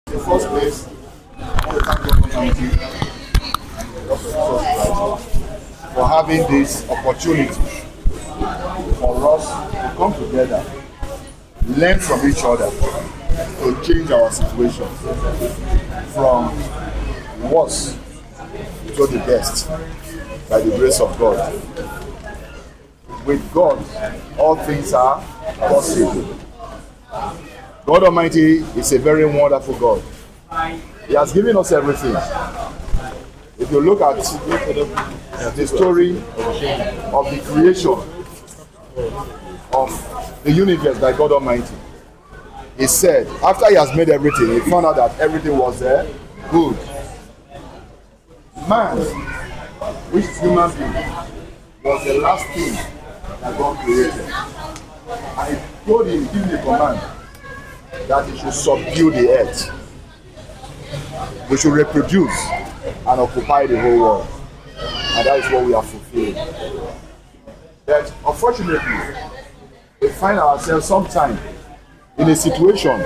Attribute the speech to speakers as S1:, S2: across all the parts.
S1: In the first place, I want to thank God Almighty for having this opportunity for us to come together, learn from each other, to change our situation from worse to the best by the grace of God. With God, all things are possible. God Almighty is a very wonderful God. He has given us everything. If you look at the story of the creation of the universe by God Almighty, He said, after He has made everything, He found out that everything was good. Man, which is human being, was the last thing that God created. And He told him, give the command that he should subdue the earth. We should reproduce and occupy the whole world. And that is what we have fulfilled. But unfortunately, we find ourselves sometimes in a situation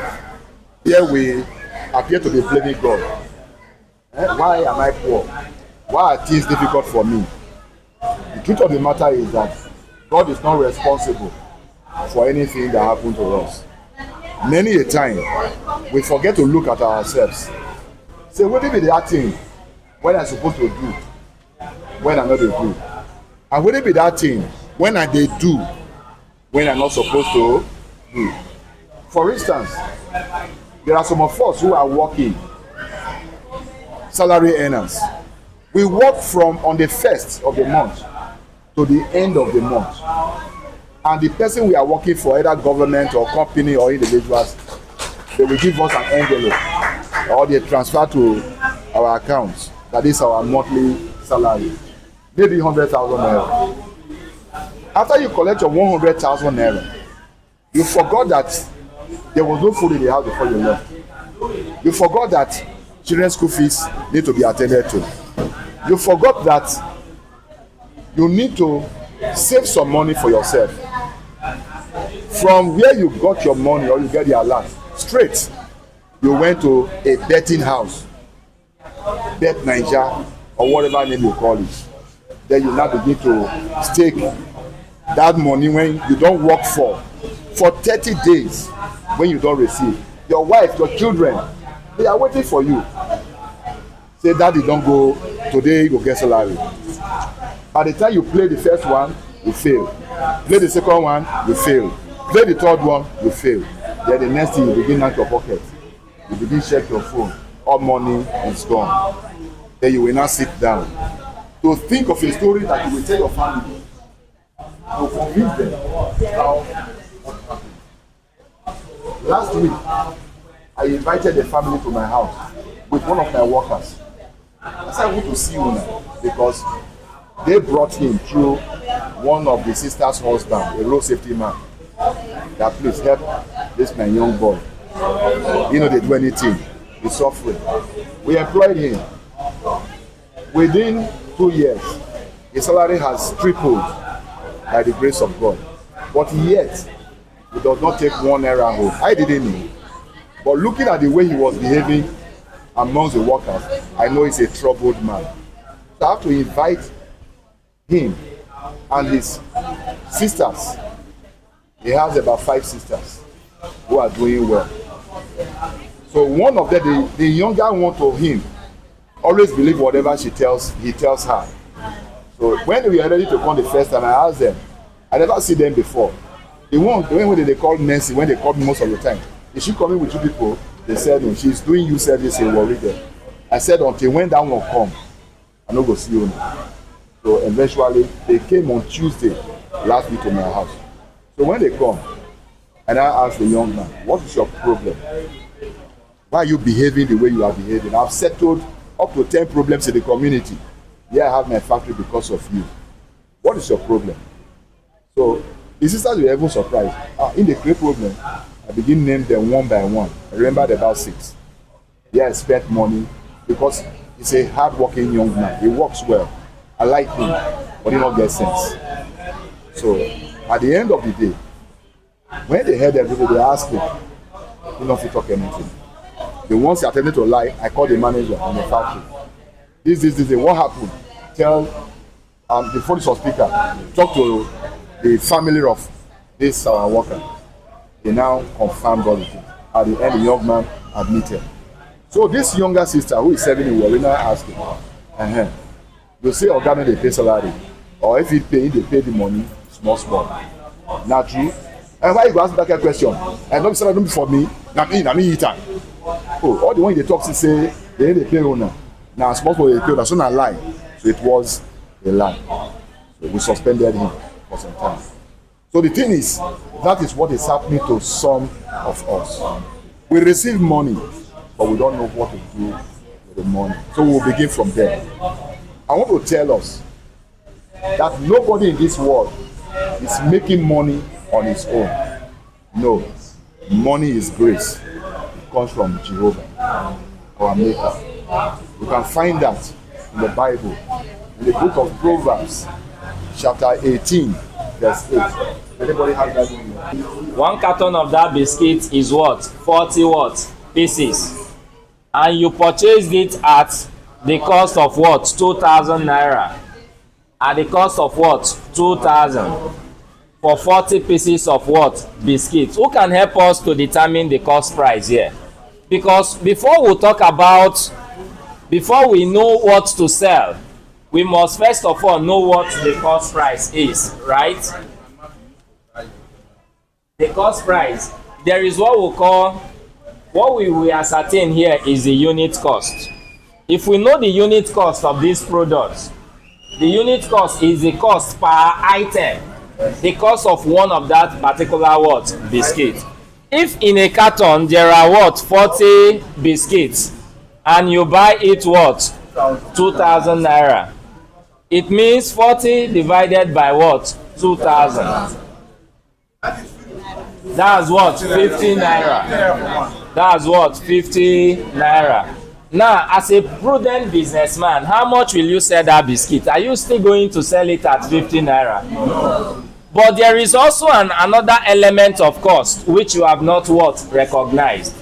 S1: where we appear to be blaming God. Why am I poor? Why are things difficult for me? The truth of the matter is that God is not responsible for anything that happened to us. Many a time, we forget to look at ourselves. Say, what if it be that thing when I'm supposed to do, when I'm not to do? And would it be that thing when I dey do, when I'm not supposed to do? For instance, there are some of us who are working, salary earners. We work from on the 1st of the month to the end of the month. And the person we are working for, either government or company or individuals, they will give us an envelope or they transfer to our accounts. That is our monthly salary. Maybe 100,000 naira. After you collect your 100,000 naira, you forgot that there was no food in the house before you left. You forgot that children's school fees need to be attended to. You forgot that you need to save some money for yourself. From where you got your money or you get your alert, straight, you went to a betting house, Bet Niger, or whatever name you call it. Then you now begin to stake that money when you don't work for 30 days when you don't receive. Your wife, your children, they are waiting for you. Say, Daddy, don't go, today you go get salary. By the time you play the first one, you fail. Play the second one, you fail. Play the third one, you fail. Then the next thing, you begin out your pocket. You begin check your phone. All money is gone. Then you will now sit down to think of a story that you will tell your family to convince them how what happened. Last week, I invited the family to my house with one of my workers. I said, I want to see you now because they brought him through one of the sister's husband, a road safety man. That please help this my young boy. You know, they do anything. He's suffering. We employed him. Within 2 years, his salary has tripled by the grace of God. But yet, he does not take 1 naira home. I didn't know. But looking at the way he was behaving amongst the workers, I know he's a troubled man. So I have to invite him and his sisters. He has about 5 sisters who are doing well. So one of them, the younger one to him, always believe whatever he tells her. So when we are ready to come the first time, I asked them. I never see them before. The one when they called Nancy, when they called me most of the time, is she coming with 2 people? They said no, she's doing you service in Warrior. I said until when that one come, I no go see you now. So eventually they came on Tuesday last week to my house. So when they come, and I asked the young man, what is your problem? Why are you behaving the way you are behaving? I've settled up to 10 problems in the community. Yeah, I have my factory because of you. What is your problem? So the sisters were even surprised. In the great problem, I begin to name them one by one. I remembered about 6. Yeah, I spent money because he's a hard-working young man. He works well. I like him, but he don't get sense. So at the end of the day, when they heard everything, they asked him, he don't talk anything. The ones he attempted to lie, I called the manager in the factory. This, what happened? Tell before this was speaker, talk to the family of this worker. They now confirmed all the things. At the end, the young man admitted. So this younger sister who is serving in Warina asked him, you say organic they pay salary, or if it pay, they pay the money small. Not true. And why you go ask that kind of question? And don't be salary don't be for me. Na me eat am. Oh, all the one they talk to say they pay owner. Now small they pay owner, so na lie. So it was a lie. So we suspended him for some time. So the thing is, that is what is happening to some of us. We receive money, but we don't know what to do with the money. So we'll begin from there. I want to tell us that nobody in this world is making money on his own. No. Money is grace. It comes from Jehovah, our Maker. You can find that in the Bible, in the book of Proverbs, chapter 18, verse 8. Anybody have that in here?
S2: 1 carton of that biscuit is what? 40 what? Pieces. And you purchased it at the cost of what? 2,000 naira. At the cost of what? 2,000. For 40 pieces of what? Biscuits. Who can help us to determine the cost price here? Because before we know what to sell, we must first of all know what the cost price is, right? The cost price, there is what we call, what we ascertain here is the unit cost. If we know the unit cost of these products, the unit cost is the cost per item, the cost of one of that particular what? Biscuit. If in a carton there are what? 40 biscuits, and you buy it what? 2,000 naira. It means 40 divided by what? 2,000. That's what? 50 naira. That's what? 50 naira. Now, as a prudent businessman, how much will you sell that biscuit? Are you still going to sell it at 50 naira? No. But there is also another element of cost which you have not what? Recognized.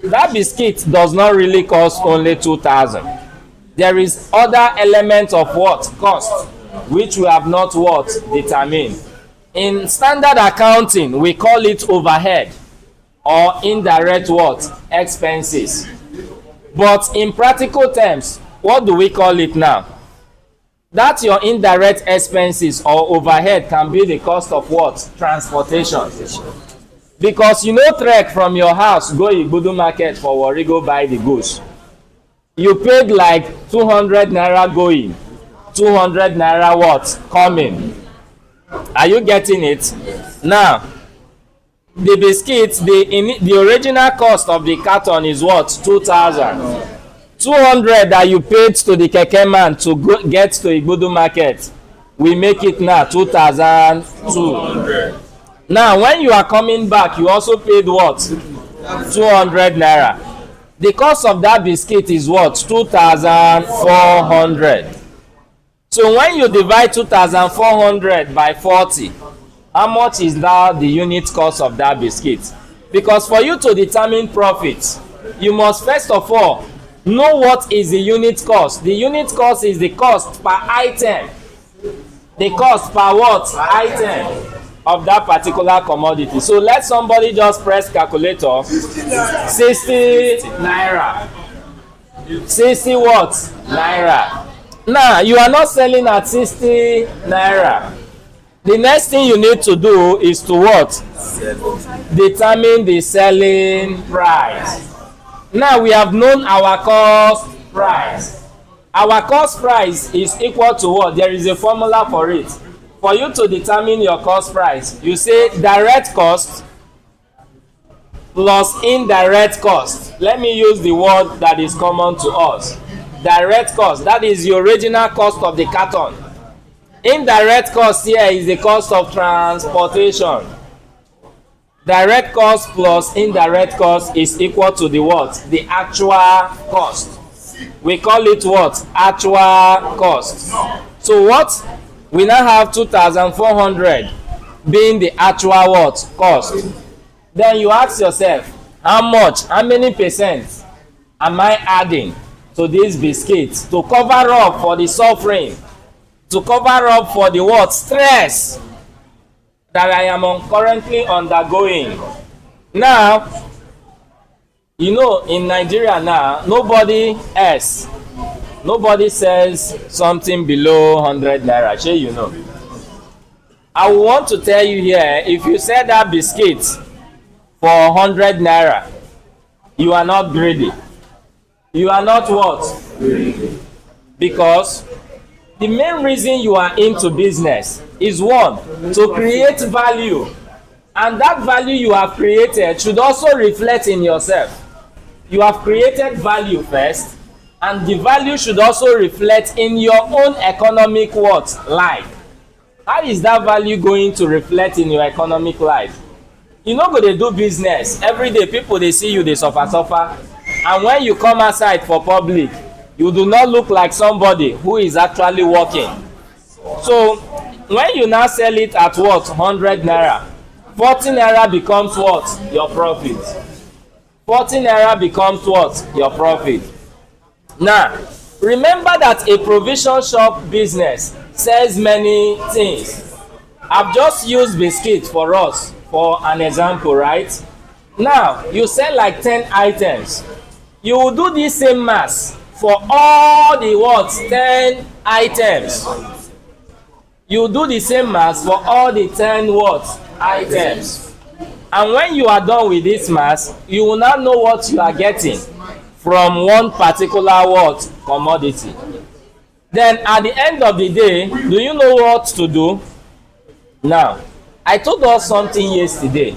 S2: That biscuit does not really cost only 2,000. There is other element of what? Cost, which we have not what? Determined. In standard accounting, we call it overhead or indirect what? Expenses. But in practical terms, what do we call it now? That your indirect expenses or overhead can be the cost of what? Transportation. Because you no trek from your house go Igbudu market for Warri go buy the goods. You paid like 200 naira going, 200 naira what? Coming. Are you getting it? Now, the biscuits, the original cost of the carton is what? 2,000. 200 that you paid to the keke man to go get to Igbudu market, we make it now 2,200. Now, when you are coming back, you also paid what? 200 naira. The cost of that biscuit is what? 2,400. So when you divide 2,400 by 40, how much is now the unit cost of that biscuit? Because for you to determine profit, you must first of all know what is the unit cost. The unit cost is the cost per item. The cost per what? Item of that particular commodity. So let somebody just press calculator. 60 naira. 60 what? Naira. Now, you are not selling at 60 naira. The next thing you need to do is to what? Determine the selling price. Now we have known our cost price. Our cost price is equal to what? There is a formula for it. For you to determine your cost price, you say direct cost plus indirect cost. Let me use the word that is common to us. Direct cost, that is the original cost of the carton. Indirect cost here is the cost of transportation. Direct cost plus indirect cost is equal to the what? The actual cost. We call it what? Actual cost. So what? We now have 2,400 being the actual what? Cost. Then you ask yourself, how many percent am I adding to this biscuit to cover up for the suffering, to cover up for the what? Stress that I am currently undergoing. Now, you know, in Nigeria now, nobody sells something below 100 naira. Shey you know. I want to tell you here, if you sell that biscuit for 100 naira, you are not greedy. You are not what? Greedy. Because the main reason you are into business is one, to create value. And that value you have created should also reflect in yourself. You have created value first, and the value should also reflect in your own economic what? Life. How is that value going to reflect in your economic life? You no go dey do business every day, people dey see you dey suffer, and when you come outside for public, you do not look like somebody who is actually working. So when you now sell it at what? 100 naira, 40 naira becomes what? Your profit. 40 naira becomes what? Your profit. Now, remember that a provision shop business sells many things. I've just used biscuit for us for an example, right? Now, you sell like 10 items. You will do the same mass for all the what? 10 items. You do the same mass for all the 10 what? Items. And when you are done with this mass, you will now know what you are getting from one particular what? Commodity. Then at the end of the day, do you know what to do? Now, I told us something yesterday,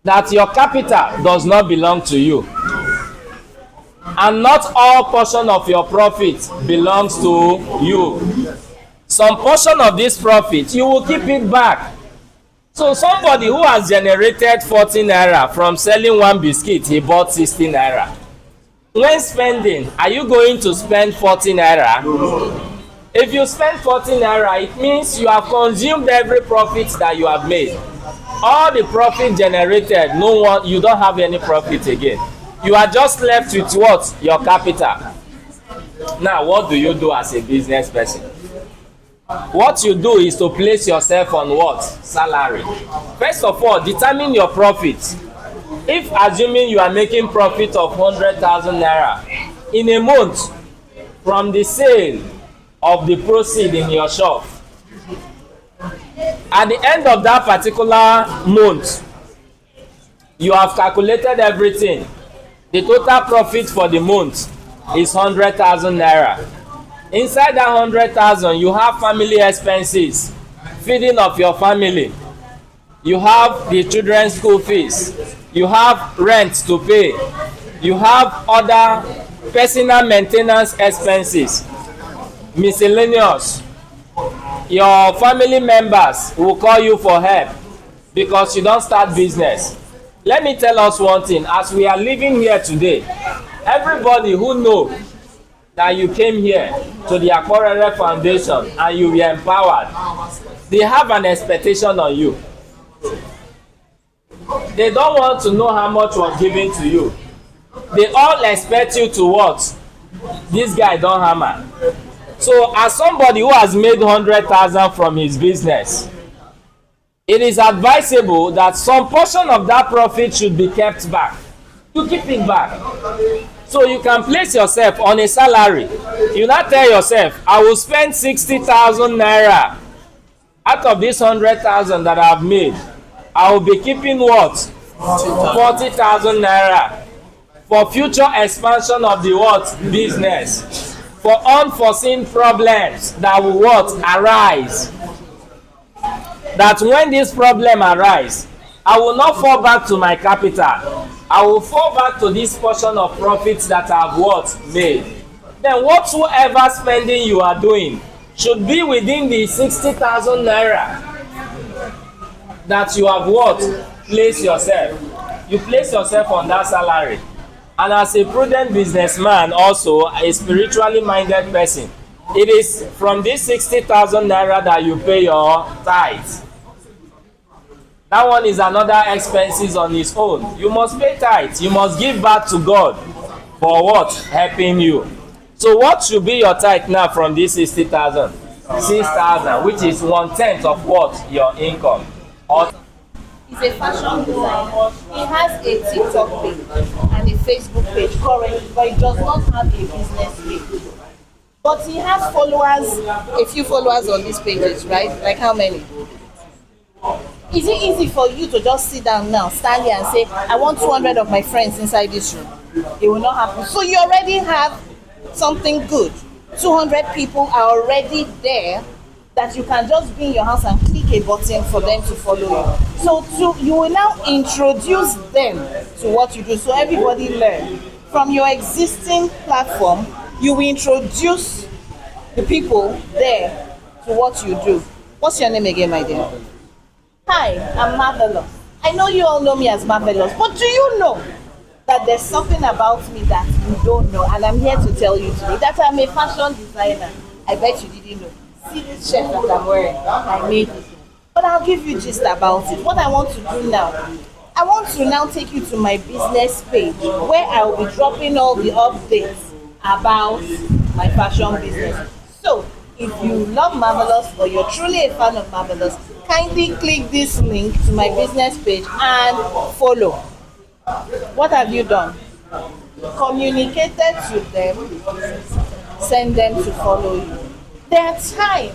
S2: that your capital does not belong to you, and not all portion of your profit belongs to you. Some portion of this profit, you will keep it back. So somebody who has generated 40 naira from selling one biscuit, he bought 60 naira. When spending, are you going to spend 40 naira? If you spend 40 naira, it means you have consumed every profit that you have made. All the profit generated, you don't have any profit again. You are just left with what? Your capital. Now, what do you do as a business person? What you do is to place yourself on what? Salary. First of all, determine your profit. If assuming you are making profit of 100,000 naira in a month from the sale of the proceed in your shop, at the end of that particular month, you have calculated everything. The total profit for the month is 100,000 naira. Inside that 100,000, you have family expenses, feeding of your family. You have the children's school fees. You have rent to pay. You have other personal maintenance expenses, miscellaneous. Your family members will call you for help because you don't start business. Let me tell us one thing. As we are living here today, everybody who knows that you came here to the Akporere Foundation and you were empowered, they have an expectation on you. They don't want to know how much was given to you. They all expect you to what? This guy don't hammer. So as somebody who has made 100,000 from his business, it is advisable that some portion of that profit should be kept back. You keep it back. So you can place yourself on a salary. You now tell yourself, I will spend 60,000 naira. Out of this 100,000 that I have made, I will be keeping what? 40,000 naira for future expansion of the what? Business. For unforeseen problems that will what? Arise. That when this problem arise, I will not fall back to my capital. I will fall back to this portion of profits that I have what? Made. Then whatsoever spending you are doing should be within the 60,000 naira that you have what? Place yourself. You place yourself on that salary. And as a prudent businessman, also a spiritually minded person, it is from this 60,000 naira that you pay your tithes. That one is another expenses on its own. You must pay tithe. You must give back to God for what? Helping you. So what should be your tithe now from this 60,000? 6,000, which is 1/10 of what? Your income. Or
S3: He's a fashion designer. He has a TikTok page and a Facebook page currently, but he does not have a business page. But he has followers, a few followers on these pages, right? Like how many? Is it easy for you to just sit down now, stand here and say, I want 200 of my friends inside this room? It will not happen. So you already have something good. 200 people are already there that you can just be in your house and click a button for them to follow you. So you will now introduce them to what you do, so everybody learn. From your existing platform, you will introduce the people there to what you do. What's your name again, my dear? Hi, I'm Marvelous. I know you all know me as Marvelous, but do you know that there's something about me that you don't know, and I'm here to tell you today that I'm a fashion designer. I bet you didn't know. See this shirt that I'm wearing? I made it. But I'll give you gist about it. What I want to do now, I want to now take you to my business page where I will be dropping all the updates about my fashion business. So if you love Marvelous or you're truly a fan of Marvelous, kindly click this link to my business page and follow. What have you done? Communicated to them, send them to follow you. There are times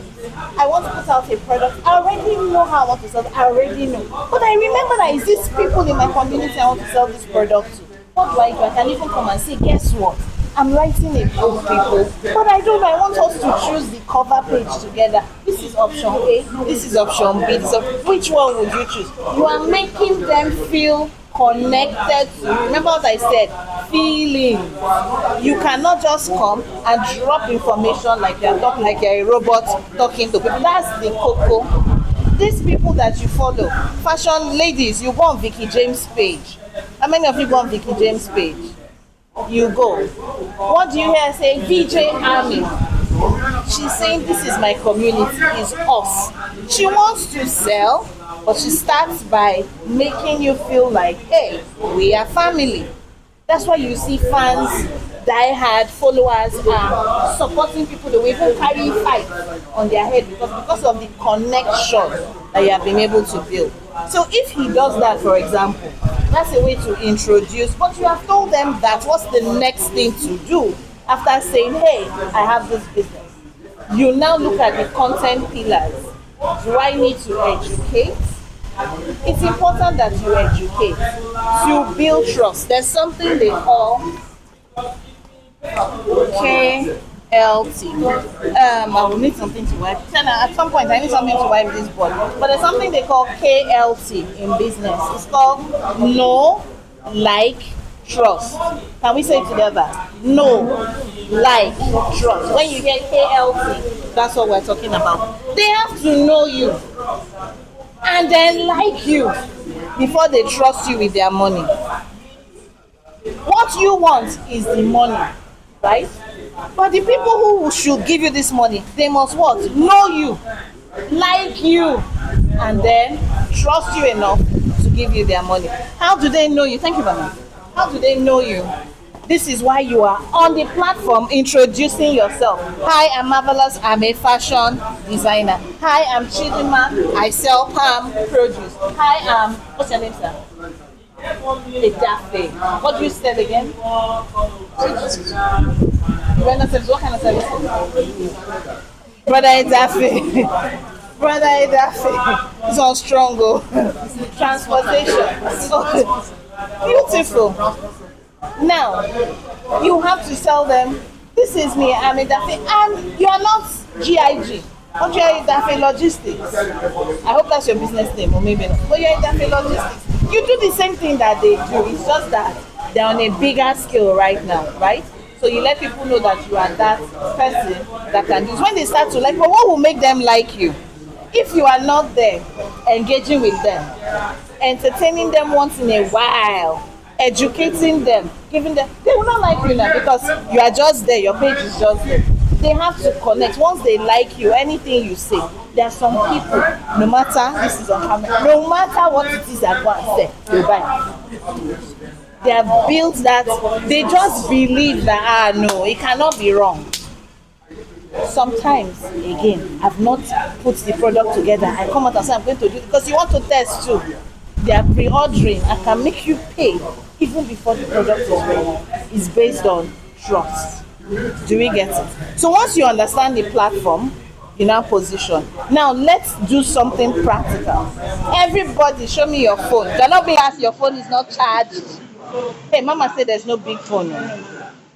S3: I want to put out a product, I already know how I want to sell it, I already know. But I remember that it's these people in my community I want to sell this product to. What do? I can even come and say, guess what? I'm writing a book, people, but I don't know. I want us to choose the cover page together. This is option A, this is option B. So which one would you choose? You are making them feel connected to you. Remember what I said? Feeling. You cannot just come and drop information like you're talking, like you're a robot talking to people. That's the cocoa. These people that you follow, fashion ladies, you go on Vicky James' page. How many of you go on Vicky James' page? You go. What do you hear say? VJ Army. She's saying this is my community, is us. She wants to sell, but she starts by making you feel like, hey, we are family. That's why you see fans, diehard followers are supporting people. They will even carry fight on their head because of the connection that you have been able to build. So if he does that, for example, that's a way to introduce, but you have told them that what's the next thing to do after saying, hey, I have this business. You now look at the content pillars. Do I need to educate? It's important that you educate to build trust. There's something they call KLT. I will need something to wipe. At some point, I need something to wipe this board. But there's something they call KLT in business. It's called Know, Like, Trust. Can we say it together? Know, Like, Trust. When you hear KLT, that's what we're talking about. They have to know you and then like you before they trust you with their money. What you want is the money, right? But the people who should give you this money, they must what? Know you, like you, and then trust you enough to give you their money. How do they know you? Thank you, Mama. How do they know you? This is why you are on the platform introducing yourself. Hi, I'm Marvelous. I'm a fashion designer. Hi, I'm Chidima. I sell palm produce. Hi, what's your name, sir? Edafe. What do you sell again? What kind of service? Brother Edafe. Brother Edafe. It's all strong. Transportation. Beautiful. Now, you have to tell them, this is me, I'm Edafe, and you are not GIG. Or Edafe Logistics. I hope that's your business name, or maybe not. But you're Edafe Logistics. You do the same thing that they do. It's just that they're on a bigger scale right now, right? So you let people know that you are that person that can do. When they start to like, but what will make them like you? If you are not there, engaging with them, entertaining them once in a while, educating them, giving them, they will not like you now because you are just there, your page is just there. they have to connect. Once they like you, anything you say, there are some people, no matter, this is on camera, no matter what it is that go and say, they buy. They have built that, they just believe that, no, it cannot be wrong. Sometimes, again, I've not put the product together. I come out and say I'm going to do it because you want to test too. They are pre-ordering. I can make you pay even before the product is ready. It's based on trust. Do we get it? So once you understand the platform, in our position, now let's do something practical. Everybody, show me your phone. Do not be asked your phone is not charged. Hey, Mama said there's no big phone.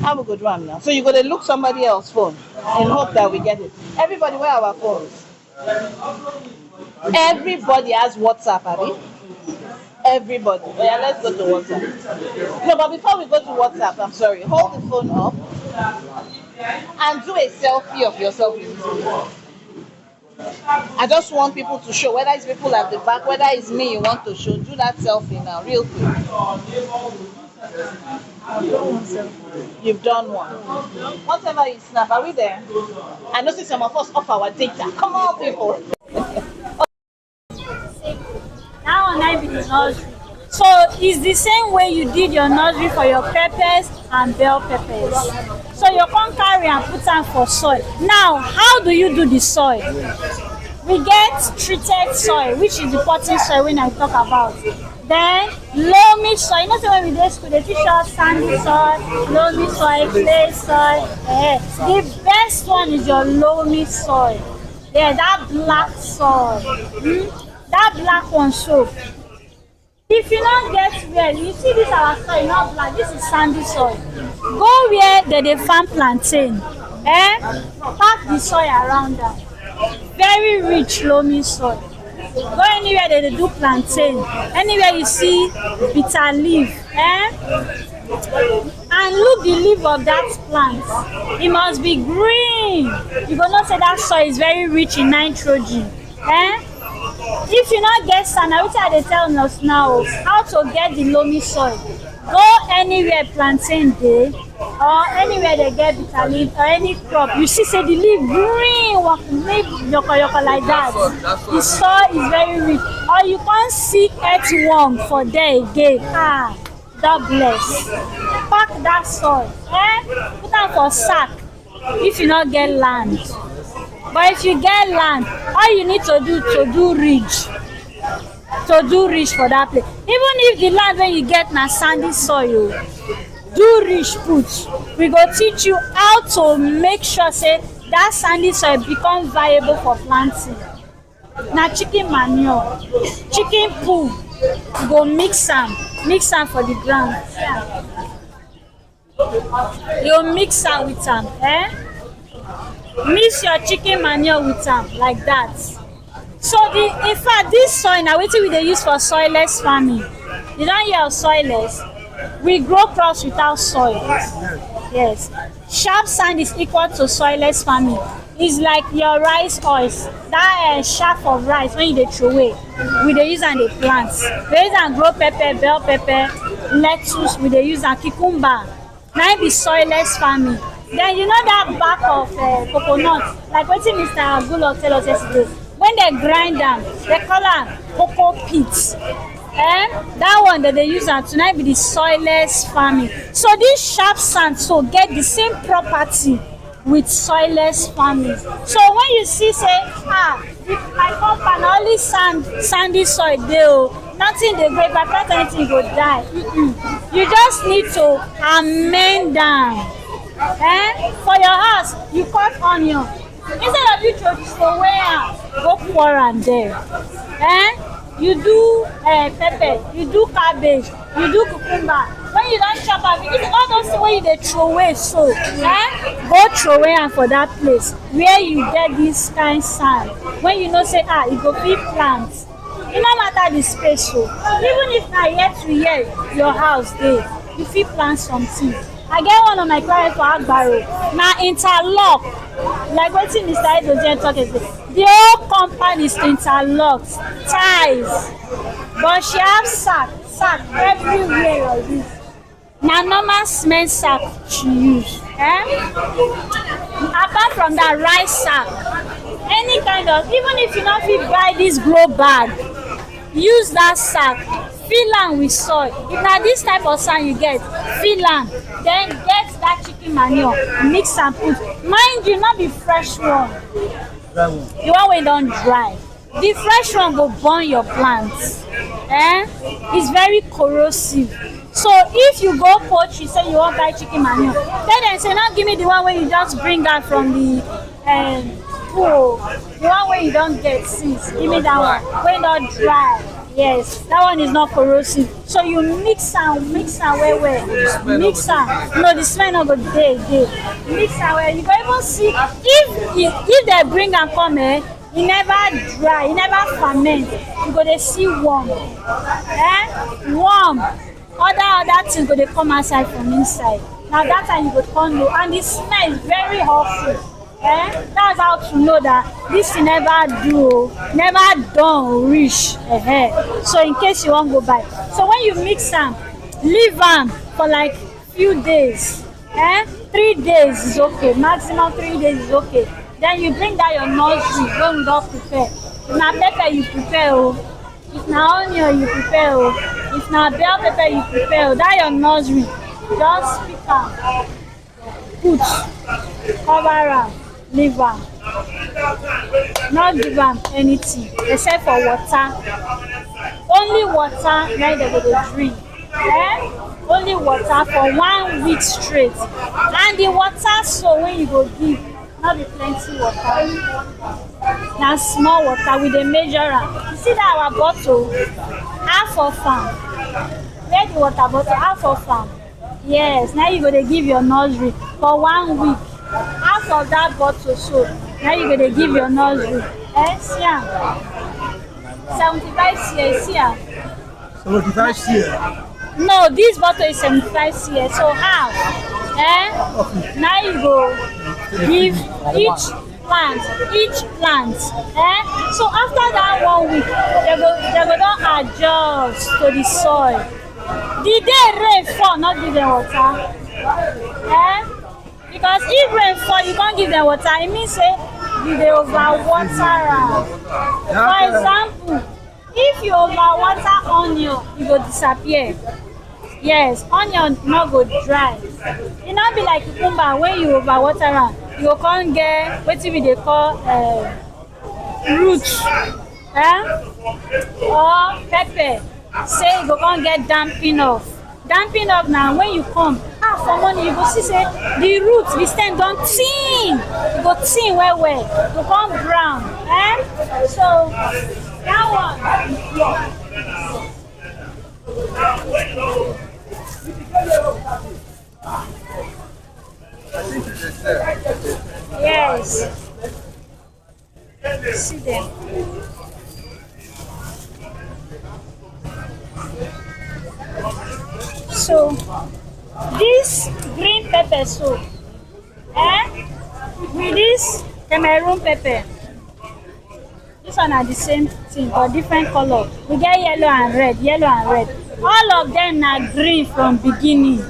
S3: How we go do them now? So you gotta look somebody else's phone and hope that we get it. Everybody, where are our phones? Everybody has WhatsApp, Abby. Everybody. Yeah, let's go to WhatsApp. No, but before we go to WhatsApp, I'm sorry, hold the phone up and do a selfie of yourself in this video. I just want people to show, whether it's people at the back, whether it's me you want to show, do that selfie now, real quick. You've done one. Whatever you snap, are we there? I noticed some of us off our data. Come on, people.
S4: Now on I be the nursery. So it's the same way you did your nursery for your peppers and bell peppers. So you come carry and put them for soil. Now, how do you do the soil? We get treated soil, which is the potting soil when I talk about. Then loamy soil. You know, so when we do school, they teach us sandy soil, loamy soil, clay soil. The best one is your loamy soil. Yeah, that black soil. That black one, so if you don't get well, you see this our soil, not black, this is sandy soil. Go where they farm plantain, pack the soil around that. Very rich loamy soil. Go anywhere they do plantain, anywhere you see bitter leaf, and look the leaf of that plant. It must be green. You gonna say that soil is very rich in nitrogen. If you not get sand, I will tell us now how to get the loamy soil. Go anywhere plantain day or anywhere they get bitter leaf or any crop. You see, say the leaf green, leaf yoko like that. The soil is very rich. Or you can't see earthworm for there again. God bless. Pack that soil. Put them for sack if you not get land. But if you get land, all you need to do ridge. To do ridge for that place. Even if the land where you get na sandy soil, do ridge put. We go teach you how to make sure say that sandy soil become viable for planting. Na chicken manure, chicken poo, go mix am for the ground. You mix am with am, mix your chicken manure with am like that. So in fact this soil na wetin we dey use for soilless farming. You don hear of soilless? We grow crops without soil. Yes. Sharp sand is equal to soilless farming. It's like your rice oils. That shaft of rice when you dey throw away, we dey use am dey plant. We use am grow pepper, bell pepper, lettuce. We dey use am cucumber. Na im be soilless farming. Then you know that back of coconut, like wetin Mr. Agulo tell us yesterday. When they grind them, they call am cocoa pits. That one that they use am tonight be the soilless farming. So this sharp sand so get the same property with soilless farming. So when you see say, my compound only sandy soil dey, nothing dey grow. If I plant anything, go die. You just need to amend them. For your house, you cut onion. Instead of you to throw away am, go pour am there. You do pepper, you do cabbage, you do cucumber. When you don chop am, all those things wey you dey throw away so, go throw away am for that place where you get this kind sand. When you know say you go fit plant, e no matter the space so. Even if na year to year your house dey, you fit plant something. I get one of my clients for Agric. Na interlock, like wetin Mr. Edojen talk about. The whole compound is interlocked, ties, but she have sack everywhere like this. Na normal cement sack she use. apart from that, rice sack, any kind of, even if you not fit buy this grow bag, use that sack, fill am with soil. If na this type of sand you get, fill am, then get that chicken manure, mix am put. Mind you, not be fresh one, the one wey don dry. The fresh one go burn your plants. It's very corrosive. So if you go poultry, say you wan buy chicken manure, tell dem say no give me the one wey you just bring out from the pool, the one wey you don get since, give me that one wey don dry. Yes, that one is not corrosive. So you mix am well, mix am. No, the smell no go dey. Mix am well. You go even see if they bring am come, e never dry, e never ferment. You go dey see worm, worm. Other things go dey come outside from inside. Na that time you go come know, and the smell is very awful. That's how to know that this thing never done reach. So in case you wan go buy, so when you mix am, leave am for like few days. 3 days is okay, maximum 3 days is okay. Then you bring that your nursery when we don prepare. If na pepper you prepare, if na onion you prepare, if na bell pepper you prepare, that your nursery, just pick am, put, cover am, leave am, not give am anything except for water. Only water na dem go dey drink. Only water for 1 week straight. And the water so when you go give, not be plenty water. Na small water, we dey measure am. You see that our bottle, half of am. Where the water bottle, half of am. Yes, now you go dey give your nursery for 1 week. Half of that bottle so, now you go dey give your nursery. See am, 75 cl. See am.
S5: 75 cl.
S4: No, this bottle is 75 cl. So half. Now you go give each plant. So after that 1 week, they go don adjust to the soil. The day rain fall, not give them water. Because if rain fall, you can't give them water. It means say you dey overwater am. For example, if you overwater onion, e go disappear. Yes, onion no go dry. E no be like cucumber when you overwater am, you go come get wetin we dey call root, or pepper. Say you go come get damping off. Damping off na when you come for morning, you go see say the root, the stem don thin. E go thin well, e go come brown. So that one. Yes. See them. So this green pepper soup, with this Cameroon pepper, this one are the same thing but different color. We get yellow and red. All of them na green from beginning.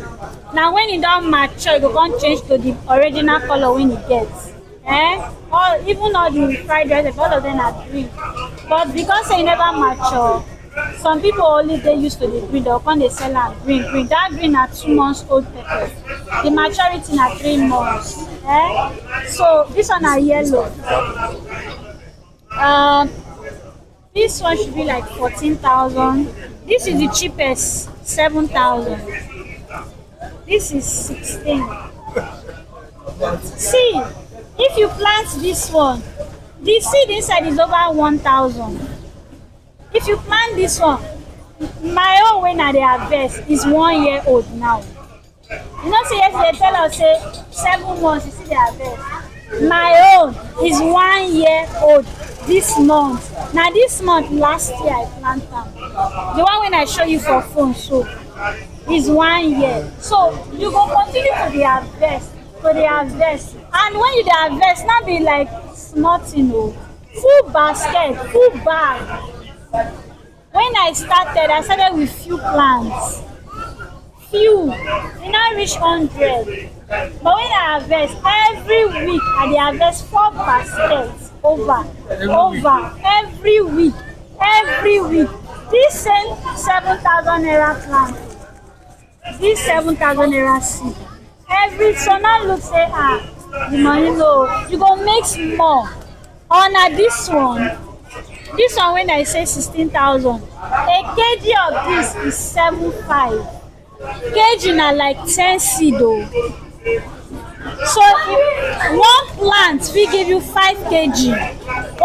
S4: Now when it don mature, you go come change to the original color when it gets. Even all the fried rice, all of them are green. But because they never mature, some people only dey used to the green, they'll come they sell am green. That green are 2 months old pepper. The maturity na 3 months. So this one are yellow. This one should be like 14,000. This is the cheapest, 7,000. This is 16. See, if you plant this one, the seed inside is over 1,000. If you plant this one, my own when I dey harvest is 1 year old now. You know, say yesterday tell us say 7 months you see the harvest. My own is 1 year old this month. Now this month last year I plant them. The one when I show you for phone so is 1 year. So you go continue to the harvest, and when you dey harvest, not be like small thing, full basket, full bag. When I started with few plants. Few. You now reach 100. But when I harvest, every week I dey harvest 4 baskets over every week. This same 7,000 naira plant, this 7,000 naira seed. So now look say the money low, you go make more. Or na this one when I say 16,000, a kg of this is 7.5. Kg na like 10 seed o. So if one plant fit give you 5 kg,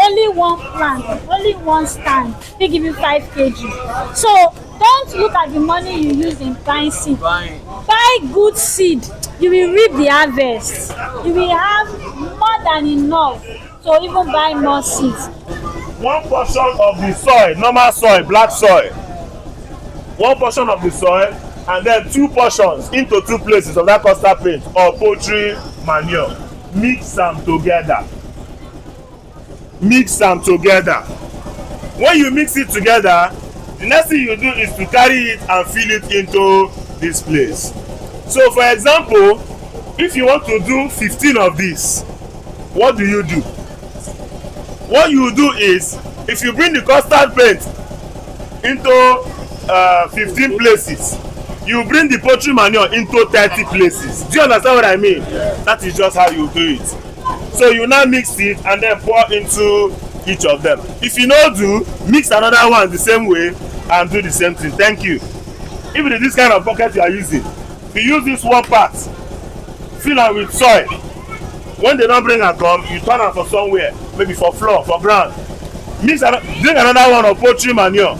S4: only one plant, only one stand fit give you 5 kg. So don't look at the money you use in buying seed. Buy good seed, you will reap the harvest. You will have more than enough to even buy more seeds.
S6: One portion of the soil, normal soil, black soil, one portion of the soil, and then 2 portions into 2 places of that custard paint or poultry manure. Mix them together. Mix them together. When you mix it together, the next thing you do is to carry it and fill it into this place. So for example, if you want to do 15 of this, what do? What you do is, if you bring the custard paint into 15 places, you bring the poultry manure into 30 places. Do you understand what I mean? That is just how you do it. So you now mix it and then pour into each of them. If you no do, mix another one the same way and do the same thing. Thank you. If it is this kind of bucket you are using, if you use this one part, fill am with soil. When they don't bring am come, you turn am for somewhere, maybe for floor, for ground. Drink another one of poultry manure.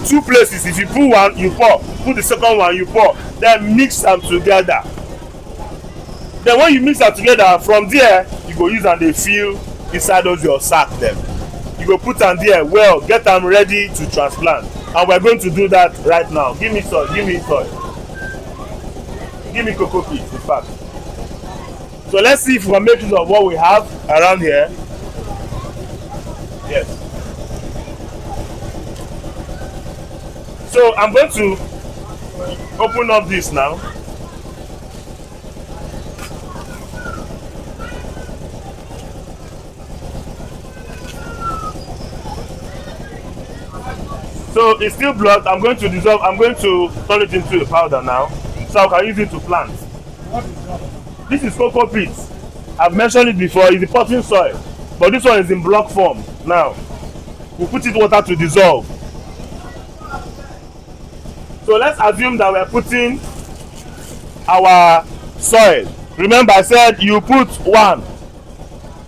S6: 2 places. If you put one, you pour. Put the second one, you pour. Then mix them together. Then when you mix them together, from there you go use and they fill inside those your sack. Then you go put them there. Well, get them ready to transplant. And we're going to do that right now. Give me soil. Give me soil. Give me cocoa peats, in fact. So let's see if we can make use of what we have around here. Yes. So I'm going to open up this now. So it's still blocked. I'm going to dissolve. I'm going to turn it into a powder now, so I can use it to plant. This is cocoa peats. I've mentioned it before. It's the potting soil, but this one is in block form. Now we put it water to dissolve. So let's assume that we're putting our soil. Remember, I said you put 1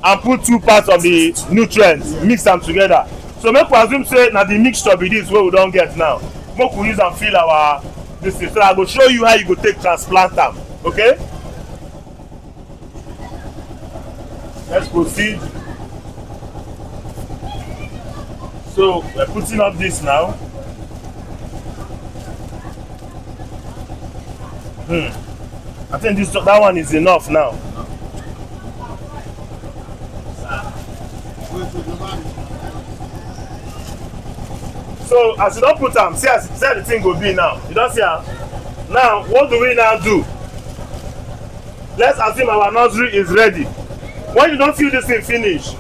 S6: and put 2 parts of the nutrients, mix them together. So make we assume say now the mixture be this way we don't get now. Make we use and fill our this thing. So I go show you how you go take transplant them. Okay? Let's proceed. So we're putting up this now. I think that one is enough now. So as you don't put them, see as the thing will be now. You don't see how? Now what do we now do? Let's assume our nursery is ready. When you don't feel this thing finish,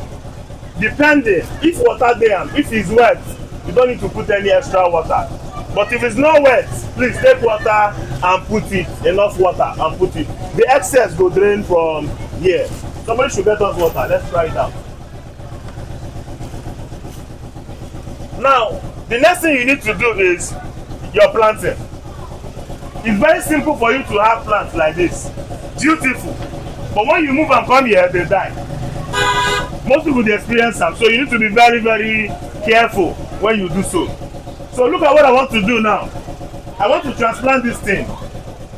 S6: depending if water there, if it's wet, you don't need to put any extra water. But if it's not wet, please take water and put it, enough water and put it. The excess go drain from here. Somebody should get us water. Let's try it out. Now, the next thing you need to do is your planting. It's very simple for you to have plants like this. Beautiful. But when you move and come here, they die. Most people they experience them, so you need to be very, very careful when you do so. So look at what I want to do now. I want to transplant this thing.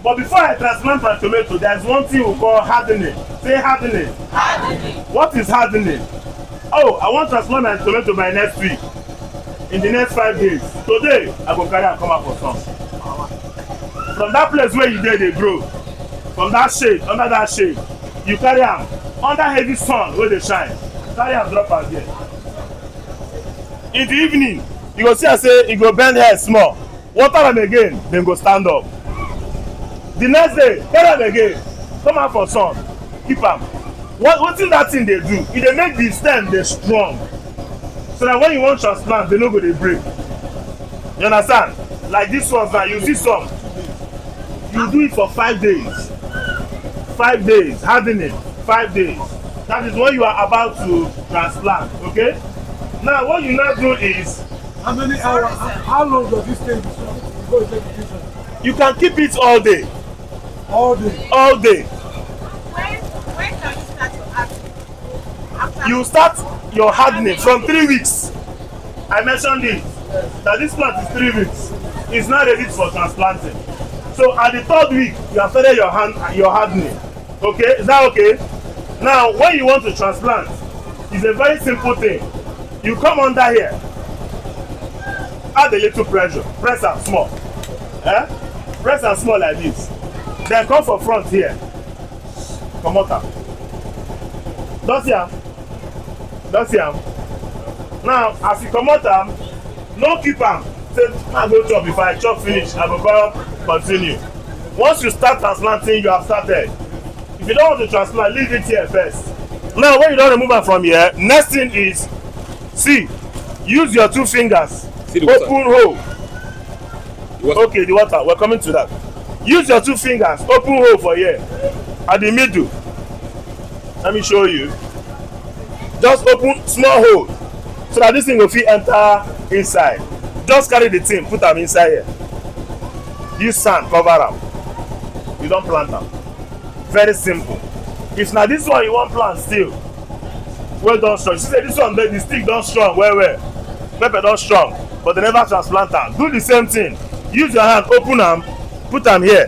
S6: But before I transplant my tomato, there's one thing we call hardening. Say hardening. Hardening. What is hardening? Oh, I want to transplant my tomato by next week. In the next 5 days. Today, I go carry and come out for some. From that place where you did, they grow. From that shade, under that shade, you carry them under heavy sun where they shine. Carry them drop out there. In the evening, you go see I say you go bend hair small. Water them again, then go stand up. The next day carry am again, come out for sun, keep am. Wetin that thing dey do, e dey make the stem dey strong, so that when you wan transplant they no go dey break. You understand? Like this one now, you see some, you do it for 5 days. 5 days hardening, 5 days. That is when you are about to transplant. Okay, now what you now do is,
S5: How many hours? How long does this take before you take the picture?
S6: you can keep it all day.
S5: All day.
S6: All day.
S3: When can you start your acting?
S6: You start your hardening from 3 weeks. I mentioned it, that this plant is 3 weeks. It's not ready for transplanting. So at the 3rd week, you have started your hardening. Okay, is that okay? Now, when you want to transplant, it's a very simple thing. You come under here, add a little pressure, press am small. Press am small like this. Then come for front here. Comot am. Don see am? Don see am? Now, as you comot am, no keep am. Say, I go chop. If I chop finish, I go come continue. Once you start transplanting, you have started. If you don't want to transplant, leave it here first. Now, when you don remove am from here, next thing is, see, use your 2 fingers. Open hole. Okay, the water. We're coming to that. Use your 2 fingers. Open hole for here. At the middle. Let me show you. Just open small hole so that this thing will fit enter inside. Just carry the thing, put am inside here. Use sand cover am. You don plant am. Very simple. If na this one you wan plant still, well done strong. You see say this one the stick don strong well well. Pepper don strong, but they never transplant am. Do the same thing. Use your hand, open am, put am here.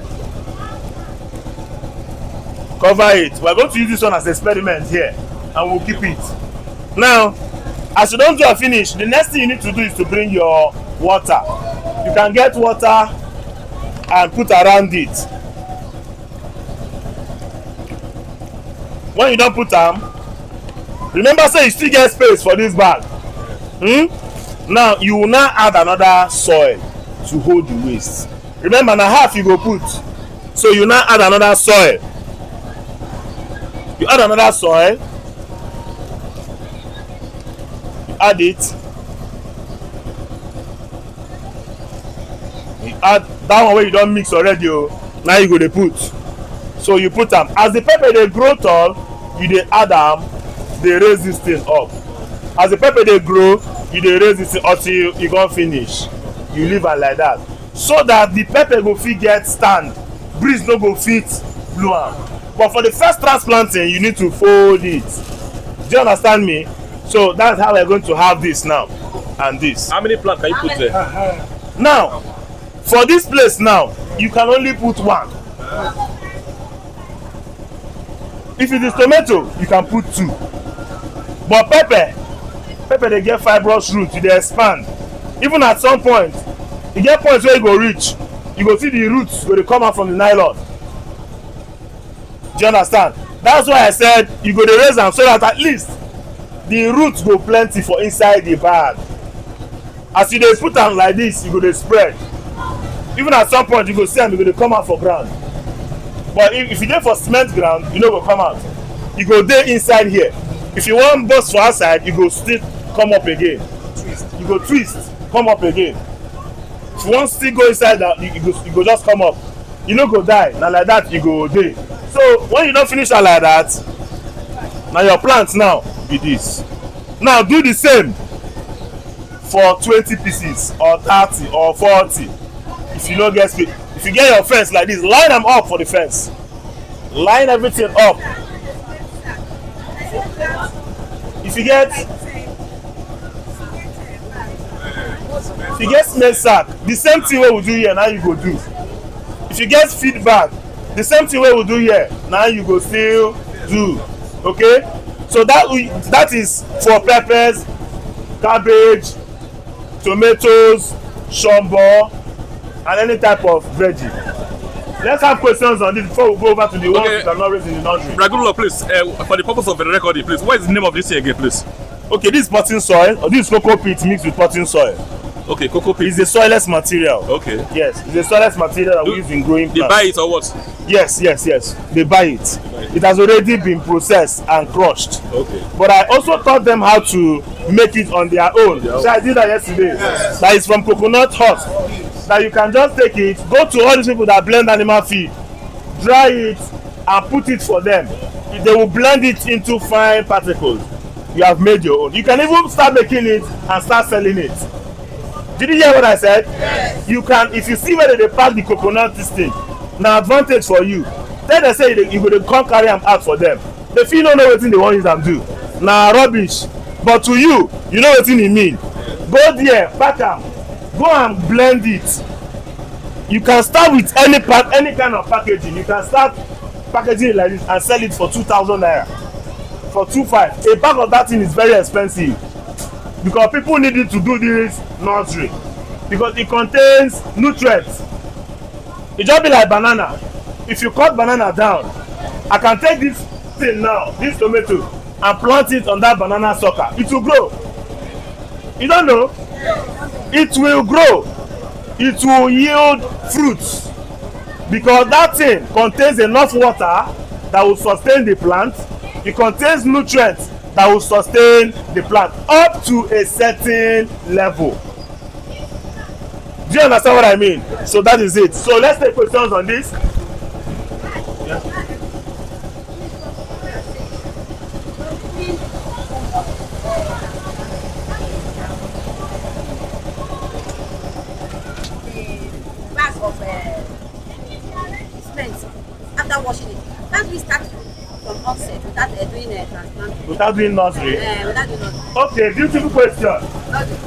S6: Cover it. We are going to use this one as experiment here, and we'll keep it. Now, as you don do am finish, the next thing you need to do is to bring your water. You can get water and put around it. When you don put am, remember say you still get space for this bag. Now you will now add another soil to hold the waste. Remember na half you go put, so you now add another soil. You add another soil. You add it. You add that one wey you don mix already. Now you go dey put. So you put am. As the pepper dey grow tall, you dey add am, dey raise this thing up. As the pepper dey grow, you dey raise this thing until you go finish. You leave am like that, so that the pepper go fit get stand, breeze no go fit blow am. But for the first transplanting, you need to fold it. Do you understand me? So that's how we're going to have this now and this.
S7: How many plants can you put there?
S6: Now, for this place now, you can only put 1. If it is tomato, you can put 2. But pepper dey get fibrous root, e dey expand. Even at some point, e get point where you go reach, you go see the roots go dey come out from the nylon. Do you understand? That's why I said you go dey raise am so that at least the roots go plenty for inside the bag. As you dey put am like this, you go dey spread. Even at some point, you go see am, you go dey come out for ground. But if you dey for cement ground, you no go come out. You go dey inside here. If you wan burst for outside, you go still come up again. You go twist, come up again. If you wan still go inside, you go just come up. You no go die. Na like that you go dey. So when you don finish am like that, na your plant now be this. Now do the same for 20 pieces or 30 or 40. If you no get space, if you get your fence like this, line them up for the fence. Line everything up. If you get cement sack, the same thing wey we do here now you go do. If you get feed bag, the same thing wey we do here now you go still do. Okay, so that is for peppers, cabbage, tomatoes, shombo, and any type of veggie. Let's have questions on this before we go over to the ones that are not raised in the nursery.
S7: Regular, please, for the purpose of the recording, please, what is the name of this thing again, please?
S6: Okay, this is potting soil, or this is cocoa peat mixed with potting soil.
S7: Okay, cocoa pit.
S6: It's a soilless material.
S7: Okay.
S6: Yes, it's a soilless material that we use in growing
S7: They
S6: plants.
S7: buy it or what?
S6: Yes. They buy it. It has already been processed and crushed.
S7: Okay.
S6: But I also taught them how to make it on their own. So I did that yesterday. That is from coconut husk. That you can just take it, go to all these people that blend animal feed, dry it, and put it for them. They will blend it into fine particles. You have made your own. You can even start making it and start selling it. Did you hear what I said? Yes. You can, if you see where they pack the coconut this thing, now advantage for you. Then they say you go to come carry them out for them. They feel no know wetin they want use them do. Now rubbish. But to you, you know wetin e mean. Go there, pack them, go and blend it. You can start with any kind of packaging. You can start packaging it like this and sell it for 2,000 naira. For 2,500. A bag of that thing is very expensive because people need it to do this nursery because it contains nutrients. It just be like banana. If you cut banana down, I can take this thing now, this tomato, and plant it on that banana sucker. It will grow. You don't know? It will grow. It will yield fruits because that thing contains enough water that will sustain the plant. It contains nutrients that will sustain the plant up to a certain level. Do you understand what I mean? So that is it. So let's take questions on this. Yeah.
S8: Bag of cement after washing it. Can't we start from offset without doing a transplant?
S6: Without doing nursery?
S8: Without doing nursery.
S6: Okay, beautiful question.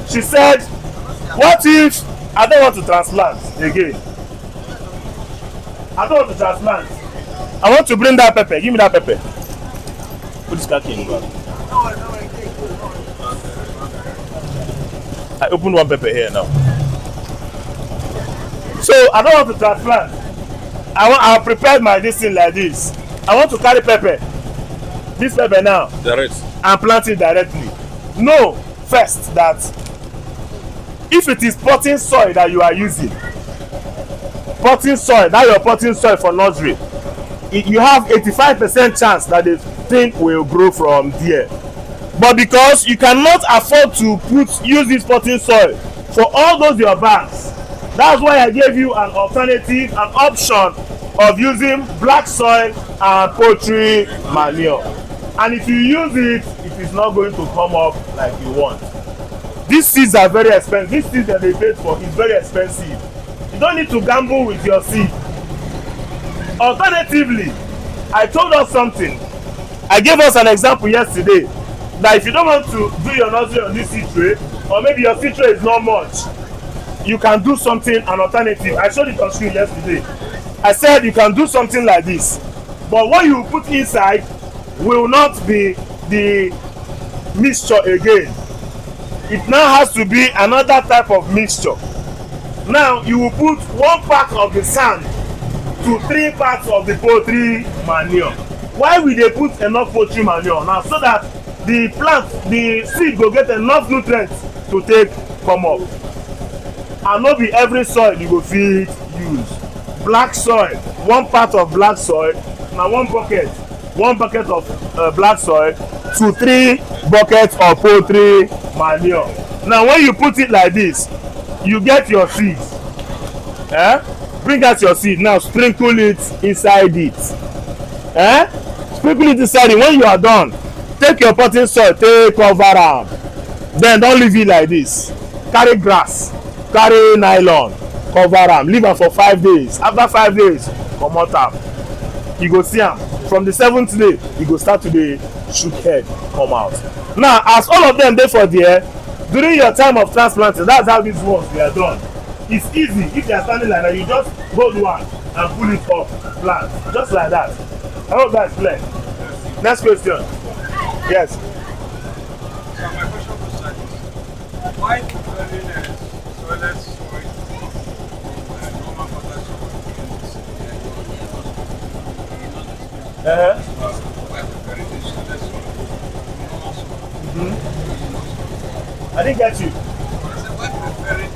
S6: She said, what if I don't want to transplant again? I don't want to transplant. I want to bring that pepper. Give me that pepper. Put this khaki in the bag. I opened one pepper here now. So I don't want to transplant. I'll prepare my this thing like this. I want to carry pepper. This pepper now.
S7: Direct.
S6: And plant it directly. Know first that if it is potting soil that you are using, potting soil, that your potting soil for nursery, you have 85% chance that the thing will grow from there. But because you cannot afford to use this potting soil for all those your bags, that's why I gave you an alternative, an option of using black soil and poultry manure. And if you use it, it is not going to come up like you want. These seeds are very expensive. These seeds that they paid for is very expensive. You don't need to gamble with your seed. Alternatively, I told us something. I gave us an example yesterday that if you don't want to do your nursery on this seed tray, or maybe your seed tray is not much, you can do something, an alternative. I showed it on screen yesterday. I said you can do something like this, but what you put inside will not be the mixture again. It now has to be another type of mixture. Now you will put 1 part of the sand to 3 parts of the poultry manure. Why will they put enough poultry manure? Now so that the plant, the seed will get enough nutrients to take come up. And not be every soil you go fit use. Black soil, 1 part of black soil, now 1 bucket of black soil to 3 buckets of poultry manure. Now when you put it like this, you get your seed. Bring out your seed. Now sprinkle it inside it. Sprinkle it inside it. When you are done, take your potting soil, take cover am. Then don't leave it like this. Carry grass, carry nylon, cover am, leave am for 5 days. After 5 days, comot am. You go see am. From the 7th day, you go start to dey shook head come out. Now as all of them dey for there, during your time of transplanting, that's how these ones were done. It's easy. If they are standing like that, you just hold one and pull it up, plant, just like that. I hope that's clear. Next question. Yes.
S5: So my question was like, why preparing soilless soil and normal potassium? Why preparing the soilless soil?
S6: I didn't get you.
S5: I said, why preparing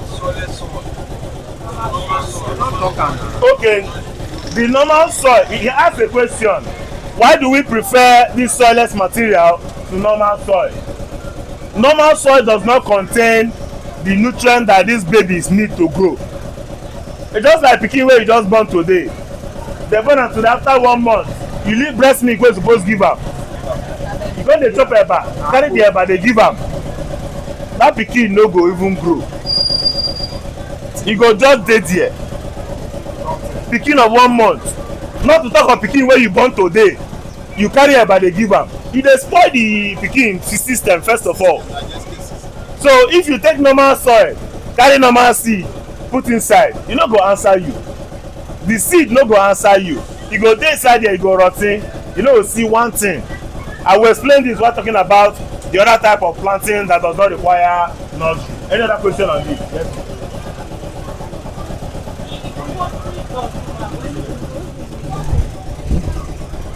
S6: Okay, the normal soil, he asked a question. Why do we prefer this soilless material to normal soil? Normal soil does not contain the nutrient that these babies need to grow. It's just like pikin wey you just born today. They born am today, after 1 month, you leave breast milk wey you suppose give am. You go dey chop eba, carry the eba dey give am. That pikin no go even grow. E go just dey there. Pikin of 1 month, not to talk of pikin wey you born today, you carry eba dey give am. E dey spoil the pikin system first of all. So if you take normal soil, carry normal seed, put inside, e no go answer you. The seed no go answer you. E go dey inside there, e go rot ten. You no go see one thing. I will explain this while talking about the other type of planting that does not require nursery. Any other question on this? Yes.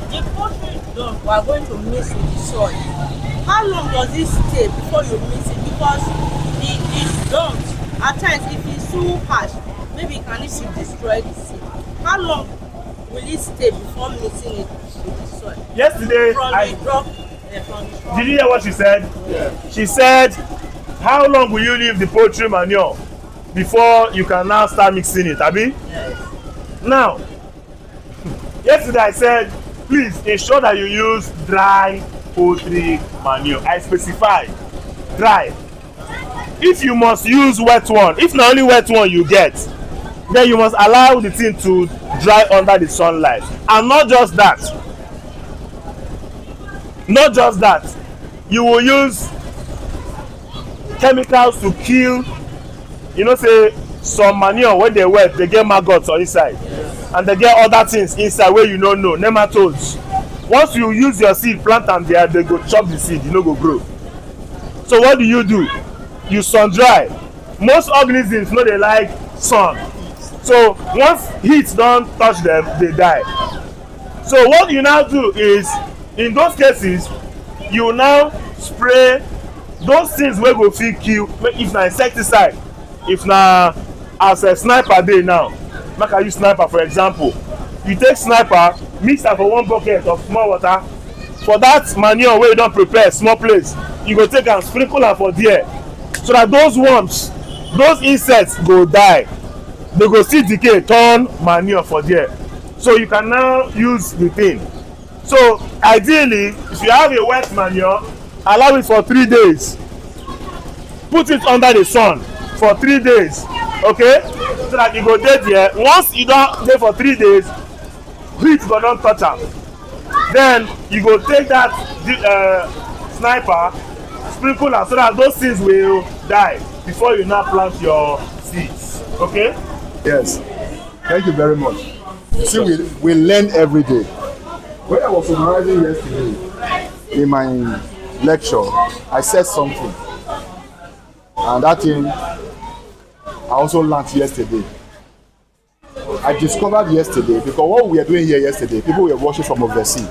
S9: The poultry is done, we are going to mix with the soil. How long does it stay before you mix it? Because it's done. At times, if it's too harsh, maybe it can easily destroy the seed. How long will it stay before mixing it with the soil?
S6: Yesterday, did you hear what she said? Yeah. She said, how long will you leave the poultry manure before you can now start mixing it, Abi?
S9: Yes.
S6: Now, yesterday I said, please ensure that you use dry poultry manure. I specify dry. If you must use wet one, if not only wet one you get, then you must allow the thing to dry under the sunlight. And not just that, you will use chemicals to kill, you know, say some manure when they wet, they get maggots on inside, and they get other things inside where you don't know, nematodes. Once you use your seed, plant them there, they go chop the seed, you no go grow. So what do? You sun dry. Most organisms no dey like sun, so once heat don touch them, they die. So what you now do is, in those cases, you now spray those things wey go fit kill. If na insecticide, if na as a sniper dey now, make I use sniper for example, you take sniper, mix am for 1 bucket of small water. For that manure wey you don prepare small place, you go take am sprinkle am for there, so that those worms, those insects go die. They go still decay, turn manure for there. So you can now use the thing. So ideally, if you have a wet manure, allow it for 3 days. Put it under the sun for 3 days, okay? So that you go dey there. Once you don dey for 3 days, heat go don touch am. Then you go take that sniper, sprinkle am so that those things will die before you now plant your seeds. Okay?
S1: Yes. Thank you very much. See, we learn every day. When I was summarizing yesterday in my lecture, I said something, and that thing I also learned yesterday. I discovered yesterday, because what we are doing here yesterday, people were watching from overseas.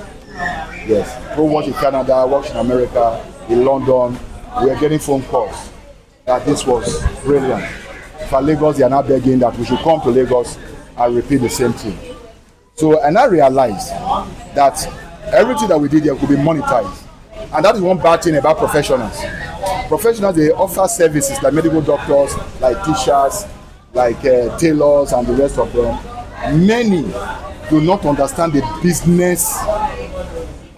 S1: Yes, people watch in Canada, watch in America, in London. We are getting phone calls that this was brilliant. For Lagos, they are now begging that we should come to Lagos and repeat the same thing. So, and I realized that everything that we did here could be monetized. And that is one bad thing about professionals. Professionals, they offer services like medical doctors, like teachers, like tailors and the rest of them. Many do not understand the business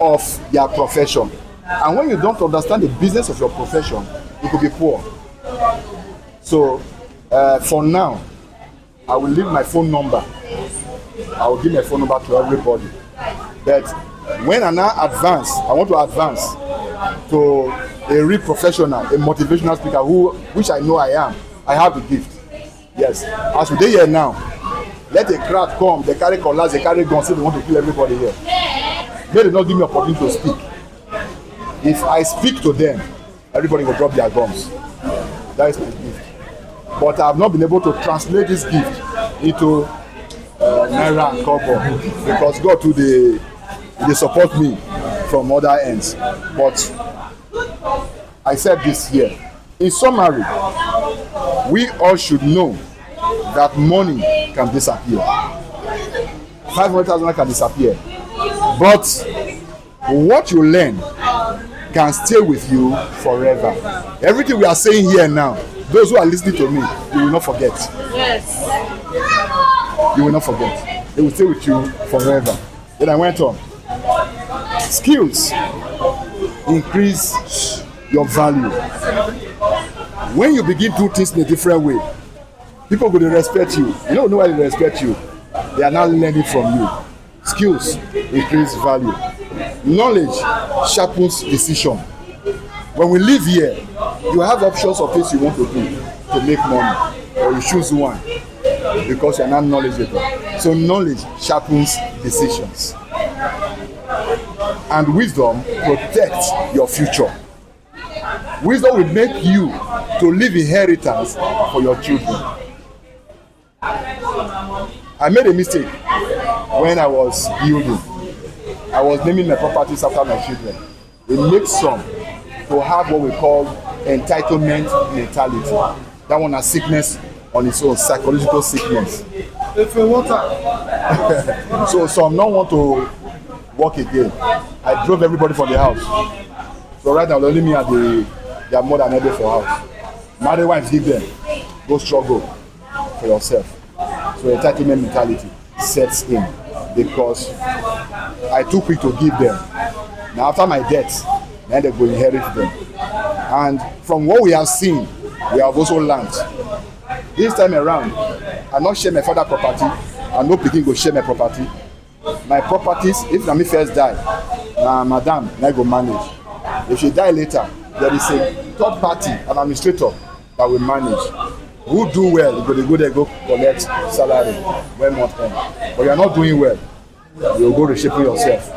S1: of their profession. And when you don't understand the business of your profession, you could be poor. So, for now, I will leave my phone number. I will give my phone number to everybody. But when I now advance, I want to advance to a real professional, a motivational speaker, which I know I am. I have the gift. Yes. As we dey here now, let a crowd come, they carry cutlass, they carry guns, say they want to kill everybody here. They did not give me opportunity to speak. If I speak to them, everybody will drop their guns. That is my gift. But I have not been able to translate this gift into naira and kobo, because God too they support me from other ends. But I said this here. In summary, we all should know that money can disappear. 500,000 can disappear. But what you learn can stay with you forever. Everything we are saying here now, those who are listening to me, you will not forget.
S3: Yes.
S1: You will not forget. They will stay with you forever. Then I went on. Skills increase your value. When you begin to do things in a different way, people will respect you. You don't know why they respect you. They are now learning from you. Skills increase value. Knowledge sharpens decision. When we live here, you have options of things you want to do to make money, or you choose one because you are not knowledgeable. So knowledge sharpens decisions. And wisdom protects your future. Wisdom will make you to leave inheritance for your children. I made a mistake when I was building. I was naming my properties after my children. It makes some to have what we call entitlement mentality. That one has sickness on its own, psychological sickness. So some don't want to work again. I drove everybody from the house. So right now, only me and their mother and everybody for house. Married wives give them. Go struggle for yourself. So entitlement mentality sets in because I too quick to give them. Now after my death, then they will inherit them. And from what we have seen, we have also learned. This time around, I not share my father property, and no picking go share my property. My properties, if Nami first die, madam, I go manage. If she die later, there is a third party, an administrator that will manage. Who do well, you go there, go collect salary when month end. But you are not doing well, you go reshaping yourself.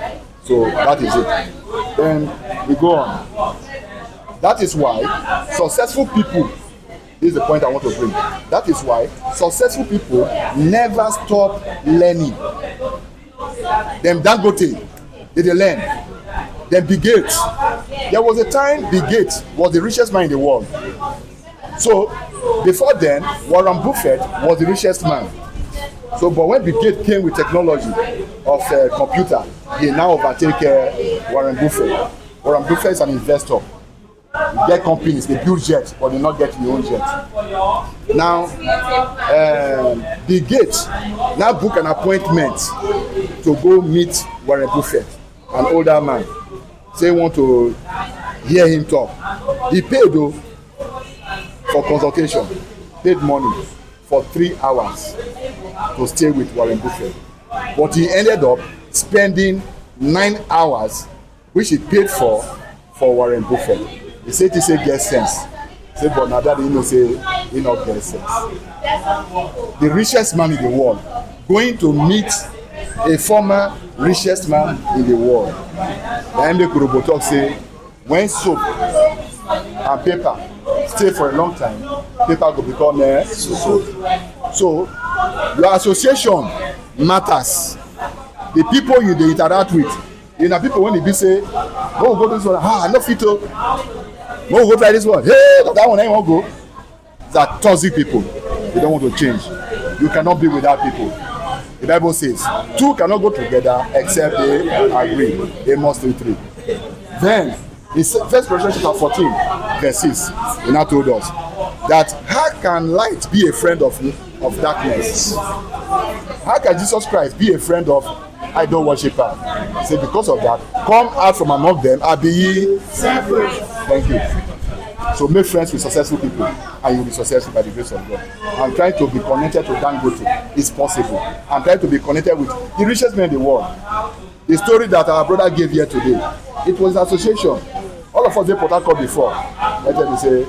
S1: So that is it. Then we go on. That is why successful people, this is the point I want to bring. That is why successful people never stop learning. Them Dangote, they learn. Then Bill Gates. There was a time Bill Gates was the richest man in the world. So before then, Warren Buffett was the richest man. So, but when Bill Gates came with technology of computer, he now overtake Warren Buffett. Warren Buffett is an investor. You get companies, they build jets, but they not get your own jet. Now, Bill Gates now book an appointment to go meet Warren Buffett, an older man. Say want to hear him talk. He paid though for consultation, paid money for 3 hours to stay with Warren Buffett. But he ended up spending 9 hours, which he paid for Warren Buffett. He said get sense. He said, but now that he knows say he not get sense. The richest man in the world going to meet a former richest man in the world. The MD Kurobo talk say when soap and paper stay for a long time, paper will become soap. So your association matters. The people you interact with, you know, people when they be say, oh, go this one, I no fit to. Oh, go try this one. Hey, that one ain't want go. That toxic people. They don't want to change. You cannot be without people. The Bible says, two cannot go together except they agree. They must do three. Then, in 1 Corinthians chapter 14, verse 6, he now told us that how can light be a friend of darkness? How can Jesus Christ be a friend of idol worshiper? He said, because of that, come out from among them and be ye separate. Thank you. So make friends with successful people and you'll be successful by the grace of God. I'm trying to be connected to Dangote. It's possible. I'm trying to be connected with the richest man in the world. The story that our brother gave here today, it was an association. All of us did Port Harcourt before. Let me say,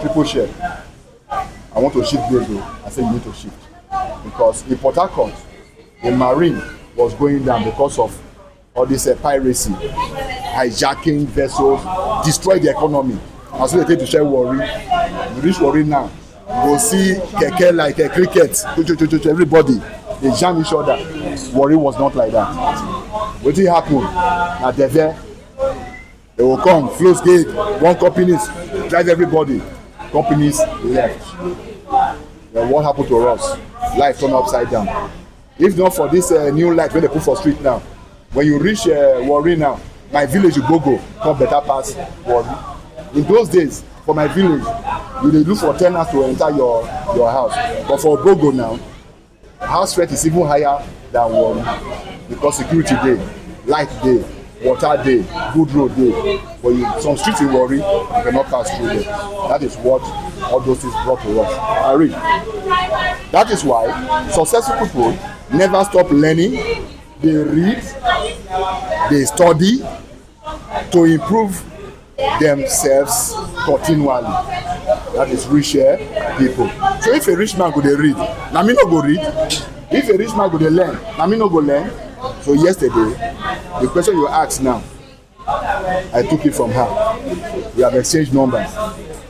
S1: triple share. I want to shift this though. I said you need to shift. Because in Port Harcourt, the marine was going down because of all this piracy, hijacking vessels, destroy the economy. And so they take to share Warri. You reach Warri now, you go see keke like a cricket, everybody, they jam each other. Warri was not like that. What did happen? Now they will come, close gate, one companies, drive everybody. Companies left. what happened to us? Life turned upside down. If not for this new light wey dey put for street now, when you reach Warri now, my village you go come better pass Warri. In those days, for my village, you dey look for tenants to enter your house, but for Ogogo now, house rent is even higher than Warri because security dey, light dey, water dey, good road dey. But some streets in Warri, you cannot pass through there. That is what all those things brought to us. I read. That is why successful people never stop learning. They read, they study to improve themselves continually. That is rich people. So if a rich man go dey read, na me no go read. If a rich man go dey learn, na me no go learn. So yesterday, the question you ask now, I took it from her. We have exchanged numbers.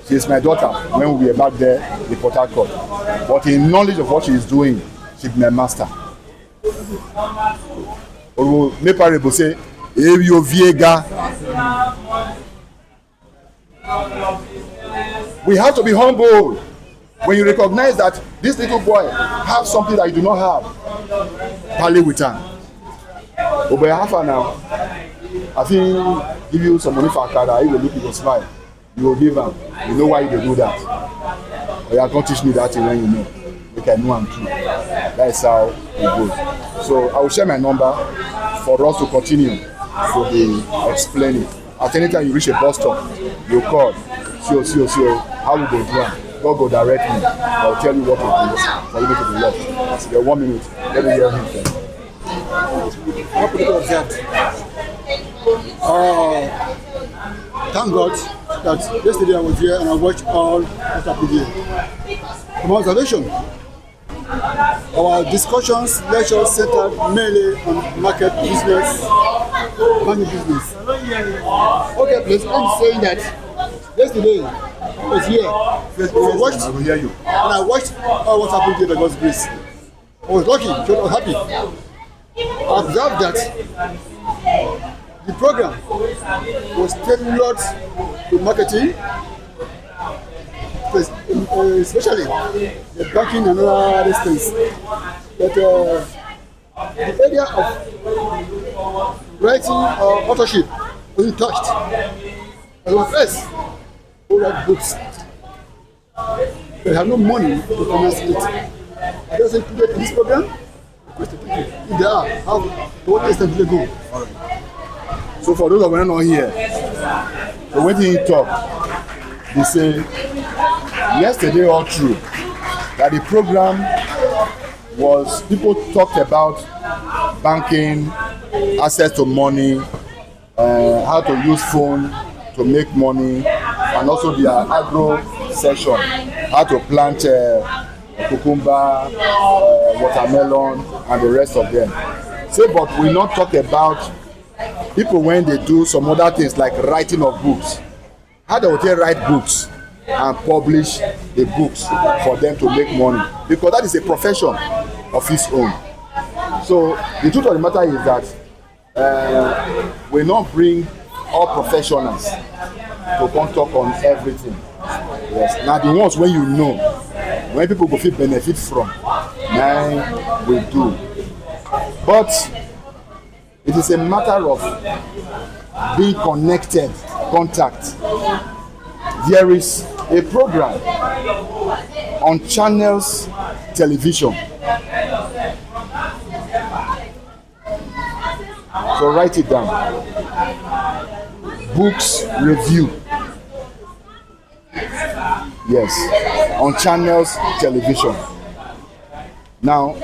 S1: She is my daughter when we were back there in Port Harcourt. But in knowledge of what she is doing, she be my master. Or Meparebo say, Evio Viega. We have to be humble. When you recognize that this little boy has something that you do not have, parley with her. But by half an hour, I think give you some money for Akara, he will look, he will smile. You will give him. You know why you do that. Or you can't teach me that thing when you know. You can know I'm true. That is how it goes. So I will share my number for us to continue for the explaining. At any time you reach a bus stop, you call. See, how will they do it? God go direct me. I will tell you what to do for you to be left. So you have 1 minute. Let me hear him first.
S5: Thank God that yesterday I was here and I watched all what happened here. From observation, our discussions, lectures centered mainly on market business, money business. Okay, please, I'm saying that yesterday I was here. Yes, I watched, I will hear you. And I watched all what happened here by God's grace. I was lucky, so I was happy. I observed that the program was tailored to marketing, especially the banking and other things. But the area of writing or authorship wasn't touched. As well as who write books. They have no money to finance it. Are those included in this program? If they are, how to what extent do they go?
S1: So for those of you not here, so when he talk, they say yesterday all true that the program was people talked about banking, access to money, how to use phone to make money, and also the agro session, how to plant cucumber, watermelon, and the rest of them. So, but we not talk about people when they do some other things like writing of books. How they will they write books and publish the books for them to make money, because that is a profession of its own. So the truth of the matter is that we not bring all professionals to come talk on everything. Yes. Now the ones when you know, when people go feel benefit from, now we do. But it is a matter of being connected, contact. There is a program on Channels Television. So write it down. Books Review. Yes, on Channels Television. Now,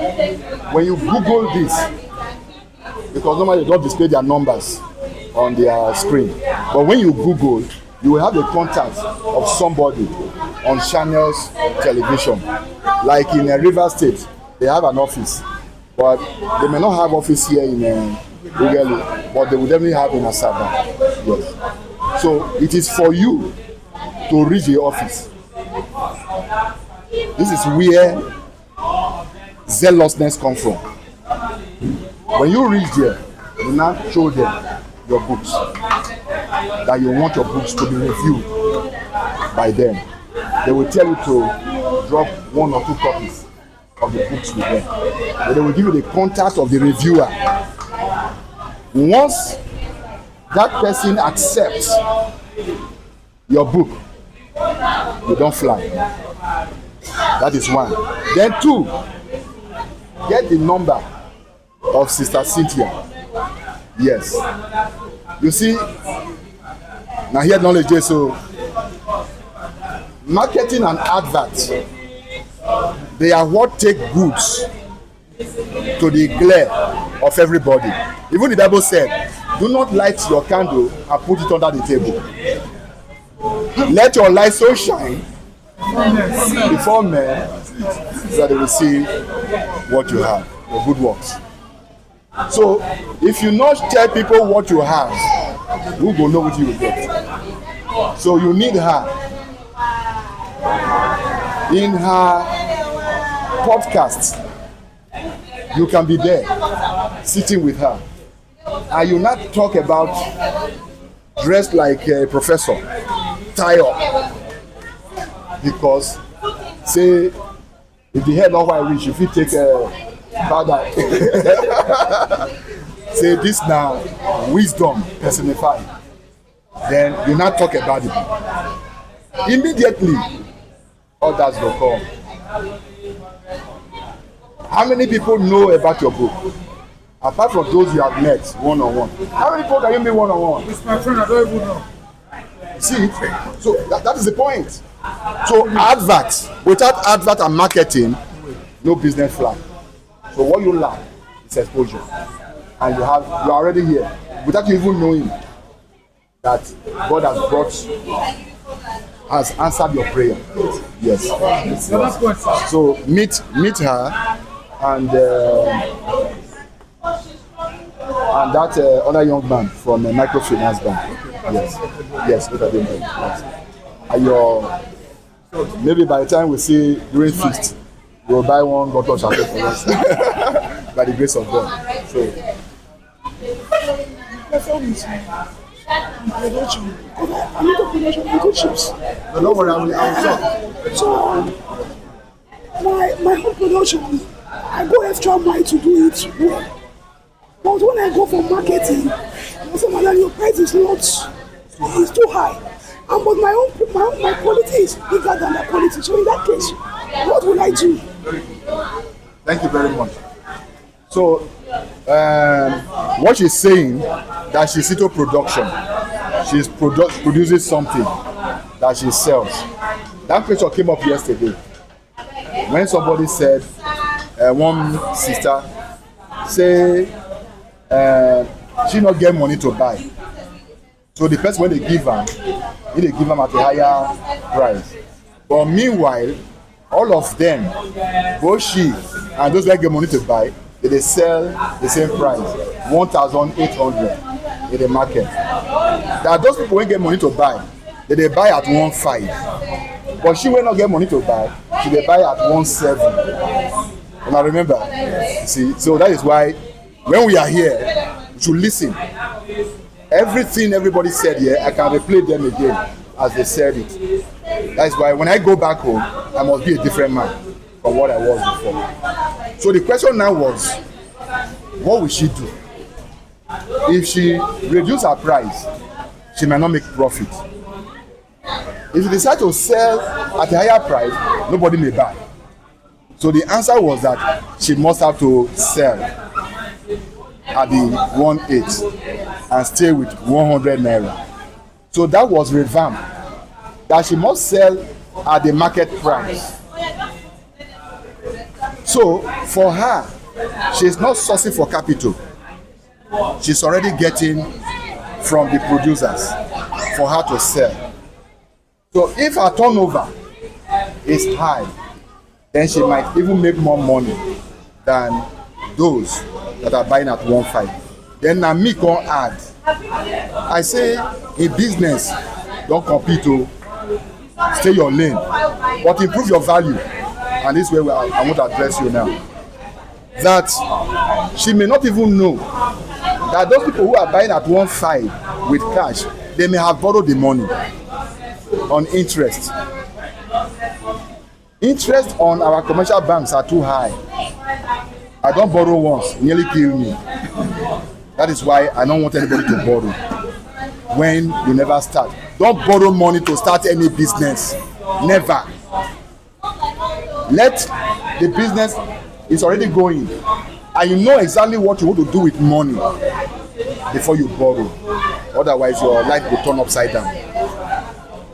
S1: when you Google this, because normally they don't display their numbers on their screen, but when you Google, you will have the contact of somebody on Channels Television. Like in River State, they have an office, but they may not have office here in Ughelli, but they will definitely have in Asaba. Yes. So it is for you to reach the office. This is where zealousness comes from. When you reach there, you now show them your books, that you want your books to be reviewed by them. They will tell you to drop 1 or 2 copies of the books with them. But they will give you the contact of the reviewer. Once that person accepts your book, you don't fly. That is 1. Then 2, get the number of Sister Cynthia. Yes. You see, now here knowledge is so marketing and advert, they are what take goods to the glare of everybody. Even the Bible said, do not light your candle and put it under the table. Let your light so shine before men so that they will see what you have, your good works. So if you not tell people what you have, who go know what you will get? So you need her. In her podcast, you can be there sitting with her, and you not talk about dressed like a professor, tie up, because say if the hair not quite rich, if you take a father say this now wisdom personified, then you not talk about it. Immediately others will come. How many people know about your book? Apart from those you have met one-on-one. How many people can you meet one-on-one?
S5: It's my friend, I don't even know.
S1: See, so that is the point. So advert, without advert and marketing, no business fly. So what you lack is exposure. And you are already here without you even knowing that God has answered your prayer. Yes. So meet her and that other young man from Microfinance Bank. Yes, look at them. Yes. Maybe by the time we see during feast, we'll buy 1 bottle of champagne for us. By the grace of God. So.
S10: I'm into production chips.
S1: No, don't worry, I'll talk.
S10: So my home production, I go extra mile to do it well. But when I go for marketing, madam, your price is not, it's too high. But my quality is bigger than the quality. So in that case, what will I do?
S1: Thank you very much. So what she's saying, that she's into production. She's producing something that she sells. That picture came up yesterday when somebody said, one sister say she not get money to buy. So the person when they give them at a higher price. But meanwhile, all of them, both she and those that get money to buy, they sell the same price, 1,800 in the market. There are those people who get money to buy, they buy at 1,500. But she will not get money to buy, she will buy at 1,700. And I remember, you see, so that is why when we are here, we should listen. Everything everybody said here, I can replay them again as they said it. That's why when I go back home, I must be a different man from what I was before. So the question now was, what will she do? If she reduces her price, she might not make profit. If she decides to sell at a higher price, nobody may buy. So the answer was that she must have to sell at the 1.8 and stay with 100 naira. So that was revamped, that she must sell at the market price. So for her, she's not sourcing for capital. She's already getting from the producers for her to sell. So if her turnover is high, then she might even make more money than those that are buying at 1.5. Then na me can add. I say in business, don't compete to stay your lane, but improve your value. And this is where I want to address you now. That she may not even know that those people who are buying at 1.5 with cash, they may have borrowed the money on interest. Interest on our commercial banks are too high. I don't borrow once, nearly kill me. That is why I don't want anybody to borrow when you never start. Don't borrow money to start any business. Never. Let the business is already going, and you know exactly what you want to do with money before you borrow. Otherwise, your life will turn upside down.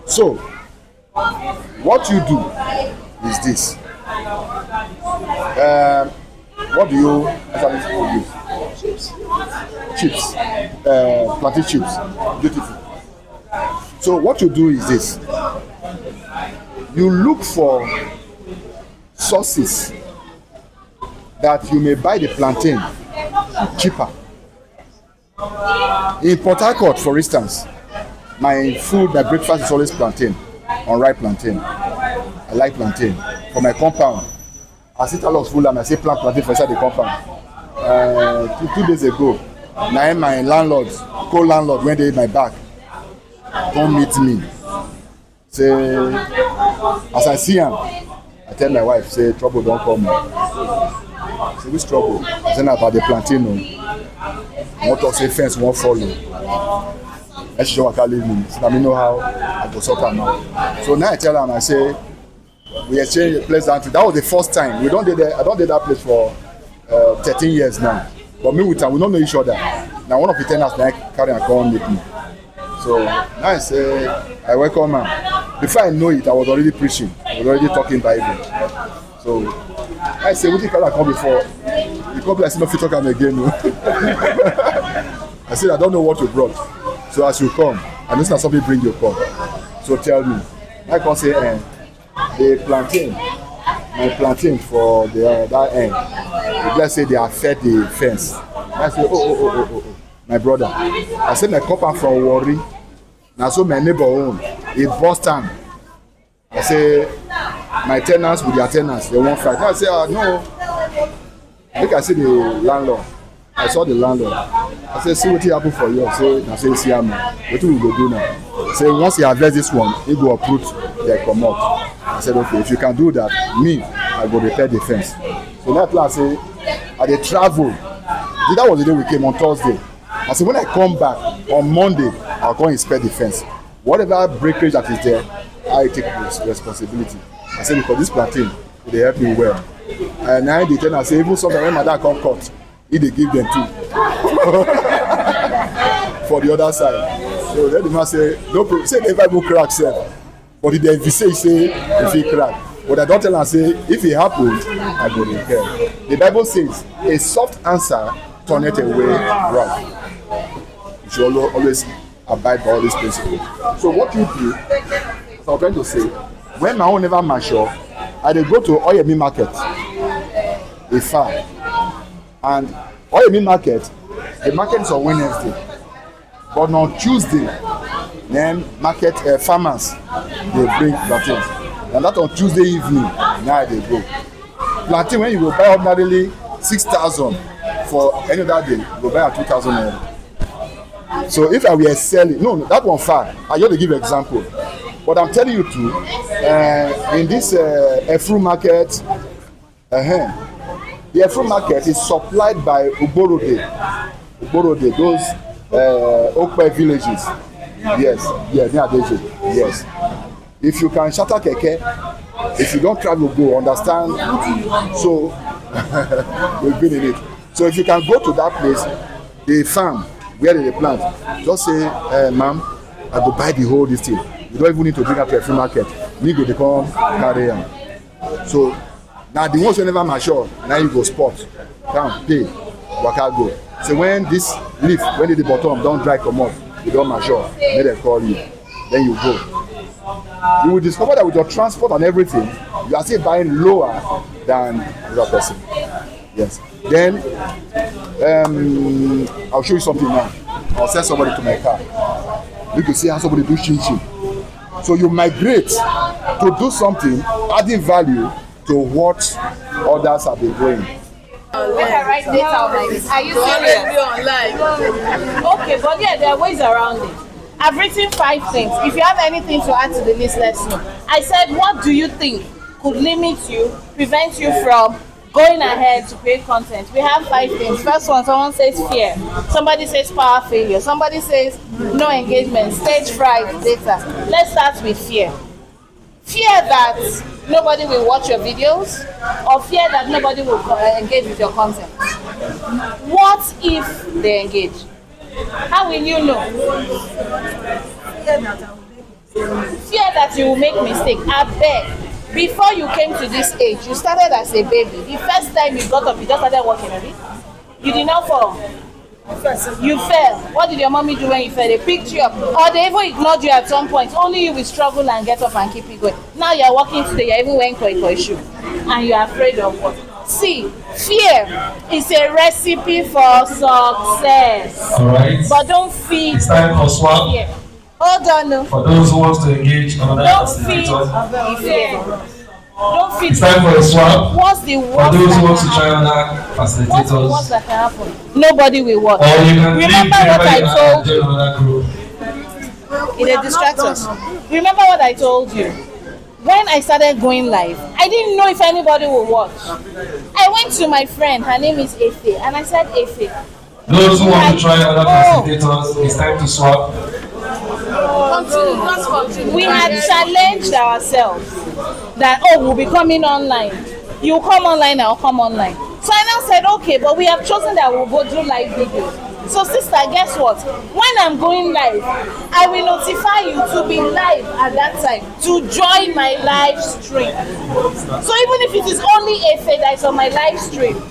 S1: So, what you do is this. What do you actually use? Chips. Plantain chips. Beautiful. So what you do is this. You look for sources that you may buy the plantain cheaper. In Port Harcourt, for instance, my breakfast is always plantain, unripe plantain. I like plantain. For my compound, I sit a lot of full and I say plant plantain for inside the compound. 2 days ago, now my co-landlord, when they in my back, come meet me. Say, as I see him, I tell my wife, say, trouble don't come. Say, which trouble? I say, about the plantain. What to say fence won't follow. I should work leave me. So let me know how I go sort now. So now I tell him, I say, we exchange the place down to. That was the first time. I don't do that place for 13 years now. But me with him, we don't know each other. Now one of the tenants now carry and come meet me. So now I say, I welcome him. Before I know it, I was already preaching. I was already talking Bible. So I say, what did you come before? You come like, I say, no, if you talk again. No? I said, I don't know what you brought. So as you come, I know somebody bring your cup. So tell me. I can say, the plantain, my plantain for that end. Let's say they have fed the fence. I say, oh, my brother. I said my compound from Warri. Now so my neighbor own, he bust down. I say my tenants with their tenants, they won't fight. I say, no. I think I see the landlord. I saw the landlord. I said, see what he happened for you. I say, see him. What we go do now? Say once he harvest this one, he go uproot the commode. I said, okay, if you can do that, me, I go repair the fence. So that last say, I dey travel. That was the day we came on Thursday. I said, when I come back on Monday, I'll go inspect the fence. Whatever breakage that is there, I take responsibility. I said, because this plantain, they help me well. And now they tell me, I say, even sometimes when my dad come cut, he dey give them too. For the other side. So then the man say, no problem. Say never go crack sef. But if they say if he crack. But I don't tell him, say, if it happens, I go repair. The Bible says, a soft answer turneth away wrath. You should always abide by all these principles. So what you do, as I was trying to say, when my own never mature, I dey go to Oyemi market, a farm, and Oyemi market, the market is on Wednesday, but on Tuesday, then market farmers they bring plantains, and that on Tuesday evening, now they go. Plantain when you go buy ordinarily 6,000 for any other day, you go buy at 2,000 naira. So if I were selling, no, that one far. I just to give an example. But I'm telling you too, in this Efru market, the Efru market is supplied by Uborode, those Okpe villages. Yes, yes. If you can shatter keke, if you don't travel, go, understand? So, we've been in it. So if you can go to that place, the farm, where they plant, just say, ma'am, I go buy the whole this thing. You don't even need to bring up to a free market. Me go, they come carry am. So now the ones who never mature, now you go spot, come pay, waka go. So when this leaf, when the bottom don't dry come off, you don't mature, then they call you, then you go. You will discover that with your transport and everything, you are still buying lower than the other person. Yes. Then I'll show you something now. I'll send somebody to my car. You can see how somebody do chin. So you migrate to do something adding value to what others have been doing.
S3: When I write data like this, are you serious? Okay, but yeah, there are ways around it. I've written 5 things. If you have anything to add to the list, let's know. I said, what do you think could limit you, prevent you from going ahead to create content. We have 5 things. First one, someone says fear. Somebody says power failure. Somebody says no engagement, stage fright, data. Let's start with fear. Fear that nobody will watch your videos, or fear that nobody will engage with your content. What if they engage? How will you know? Fear that you will make mistake. I beg. Before you came to this age, you started as a baby. The first time you got up, you just started walking, right? You did not fall. You fell. What did your mommy do when you fell? They picked you up. Or they even ignored you at some point. Only you will struggle and get up and keep it going. Now you're walking today, you're even wearing koi shoe. And you're afraid of what? See, fear is a recipe for success.
S11: Alright.
S3: But don't feed
S11: it's time for swap.
S3: fear. Hold on. No.
S11: For those who want to engage another
S3: Don't feed
S11: facilitator.
S3: fear. Don't feed
S11: It's time for a swap.
S3: What's the worst
S11: For those who want to
S3: that
S11: try
S3: can
S11: other
S3: happen? What's the worst
S11: facilitators.
S3: that can happen? Nobody will watch.
S11: Or you can
S3: Remember
S11: leave
S3: what I told
S11: join another group.
S3: It distracts us. Remember what I told you. When I started going live, I didn't know if anybody would watch. I went to my friend, her name is Efe, and I said, Efe.
S11: Those who want to try other facilitators, it's time to swap.
S3: We had challenged ourselves that, oh, we'll be coming online. You come online, I'll come online. So I now said, okay, but we have chosen that we'll go do live videos. So sister, guess what? When I'm going live, I will notify you to be live at that time, to join my live stream. So even if it is only a faith that is on my live stream,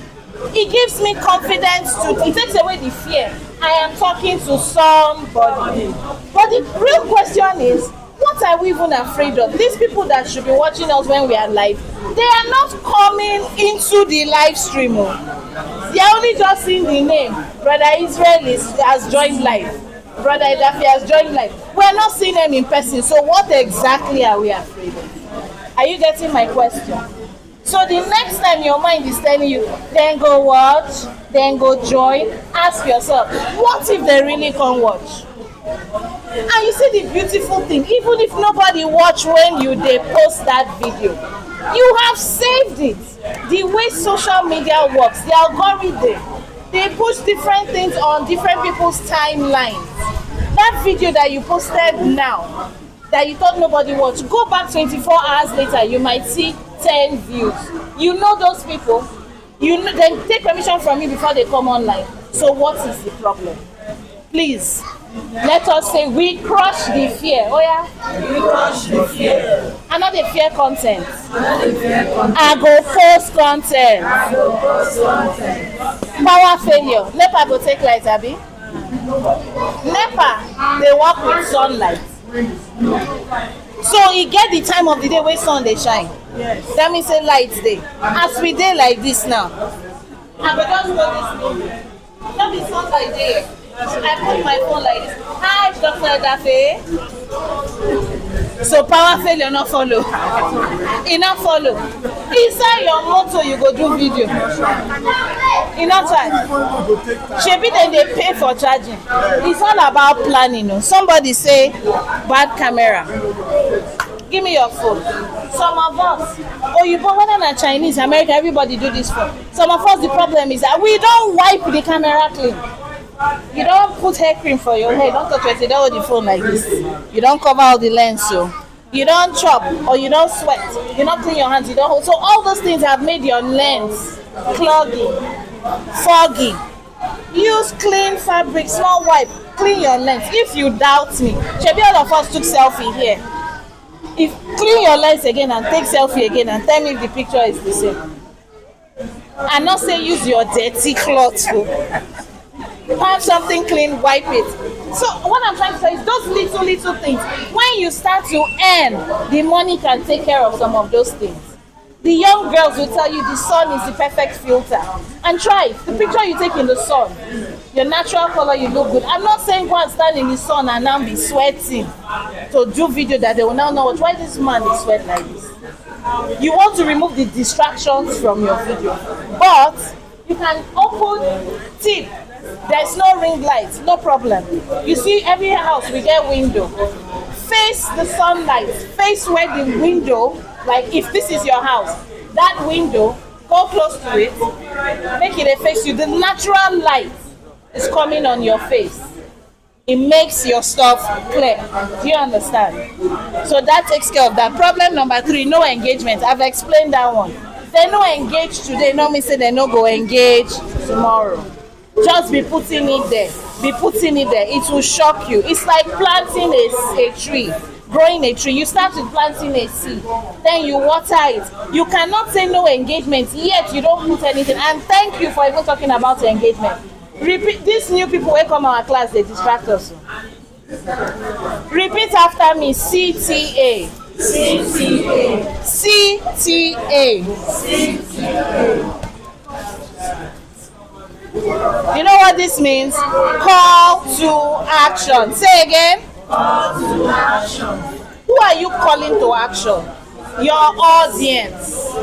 S3: it gives me confidence it takes away the fear. I am talking to somebody. But the real question is, what are we even afraid of? These people that should be watching us when we are live, they are not coming into the live stream. They are only just seeing the name. Brother Israel has joined live. Brother Idafi has joined live. We are not seeing them in person. So what exactly are we afraid of? Are you getting my question? So the next time your mind is telling you, then go watch, then go join, ask yourself, what if they really can't watch? And you see the beautiful thing, even if nobody watch when they post that video, you have saved it. The way social media works, the algorithm, they push different things on different people's timelines. That video that you posted now, that you thought nobody watched, go back 24 hours later, you might see 10 views. You know those people. You know, they take permission from you before they come online. So what is the problem? Please, let us say we crush the fear. Oh yeah? We crush the fear. And not the fear content. I go post content. Power failure. NEPA go take light, Abi. NEPA, they work with sunlight. So you get the time of the day where sun they shine. Yes. That means say light day. As we day like this now, I go just go this way. That be sunlight there. I put my phone like this. Hi, Dr. Dafe. So power failure not follow. It not follow. Inside your motor you go do video. You not charge. Shebi then they pay for charging. It's all about planning. No? Somebody say bad camera. Give me your phone. Some of us, you but whether not Chinese, American, everybody do this phone. Some of us the problem is that we don't wipe the camera clean. You don't put hair cream for your hair. Don't touch your hair. Don't hold the phone like this. You don't cover all the lens. So you don't chop or you don't sweat. You don't clean your hands. You don't hold. So all those things have made your lens cloggy, foggy. Use clean fabric, small wipe. Clean your lens. If you doubt me, Shebi all of us took selfie here. If clean your lens again and take selfie again and tell me if the picture is the same. And not say use your dirty cloth. Have something clean, wipe it. So what I'm trying to say is those little things. When you start to earn, the money can take care of some of those things. The young girls will tell you the sun is the perfect filter. And try the picture you take in the sun. Your natural color, you look good. I'm not saying go and stand in the sun and now be sweating to do video that they will now know why this man is sweat like this. You want to remove the distractions from your video. But you can open tip. There's no ring light, no problem. You see, every house we get window. Face the sunlight. Face where the window Like if this is your house, that window, go close to it, make it face you. The natural light is coming on your face. It makes your stuff clear. Do you understand? So that takes care of that. Problem number 3, no engagement. I've explained that one. They no engage today, no mean say they no go engage tomorrow. Just be putting it there. Be putting it there. It will shock you. It's like planting a tree. Growing a tree, you start with planting a seed, then you water it. You cannot say no engagement, yet you don't put anything. And thank you for even talking about engagement. Repeat, these new people who come our class, they distract us. Repeat after me, CTA. CTA. CTA. CTA. You know what this means? Call to action. Say again. Call to action. Who are you calling to action? Your audience.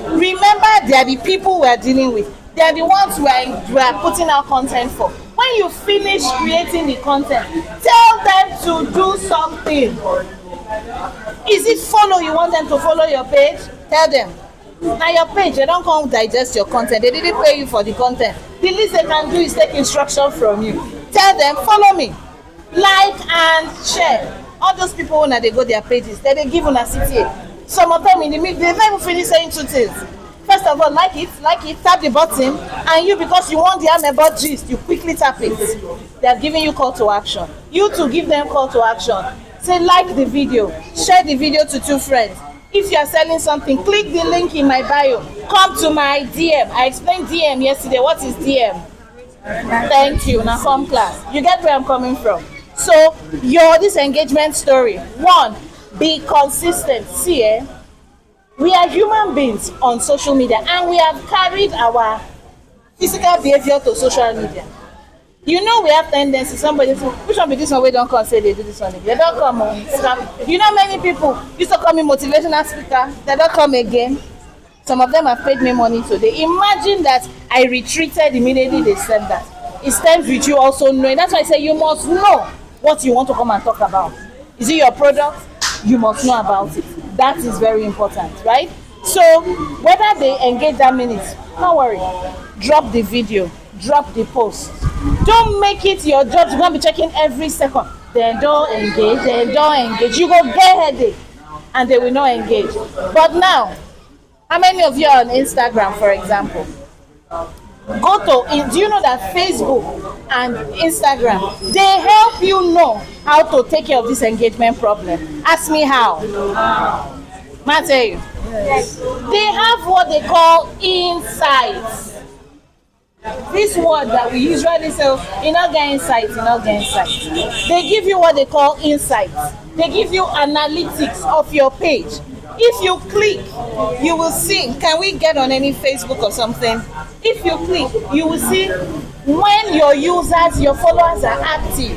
S3: Remember, they are the people we are dealing with. They are the ones we are putting our content for. When you finish creating the content, tell them to do something. Is it follow? You want them to follow your page? Tell them. Now your page, they don't come digest your content. They didn't pay you for the content. The least they can do is take instruction from you. Tell them, follow me. Like and share. All those people when they go their pages, they give on a CTA. Some of them in the middle, they never finish saying 2 things. First of all, like it, tap the button, and you, because you want the ameba gist, you quickly tap it. They are giving you call to action. You too give them call to action. Say like the video, share the video to 2 friends. If you are selling something, click the link in my bio. Come to my DM. I explained DM yesterday. What is DM? Thank you. Now come class. You get where I'm coming from. So this engagement story. 1, be consistent. See, we are human beings on social media, and we have carried our physical behavior to social media. You know we have tendency, somebody say, which one be this one, we don't come say they do this one again. They don't come on Instagram. You know many people used to call me motivational speaker, they don't come again. Some of them have paid me money today. Imagine that I retreated immediately they said that. It stems with you also knowing. That's why I say you must know what you want to come and talk about. Is it your product? You must know about it. That is very important, right? So whether they engage that minute, don't worry. Drop the video, drop the post. Don't make it your job to go and be checking every second. Then don't engage. You go get headache and they will not engage. But now, how many of you are on Instagram, for example? Do you know that Facebook and Instagram, they help you know how to take care of this engagement problem? Ask me how. Matthew. Yes. They have what they call insights. This word that we usually say, you not get insights, you not get insights. They give you what they call insights. They give you analytics of your page. If you click, you will see, can we get on any Facebook or something? If you click, you will see when your users, your followers are active.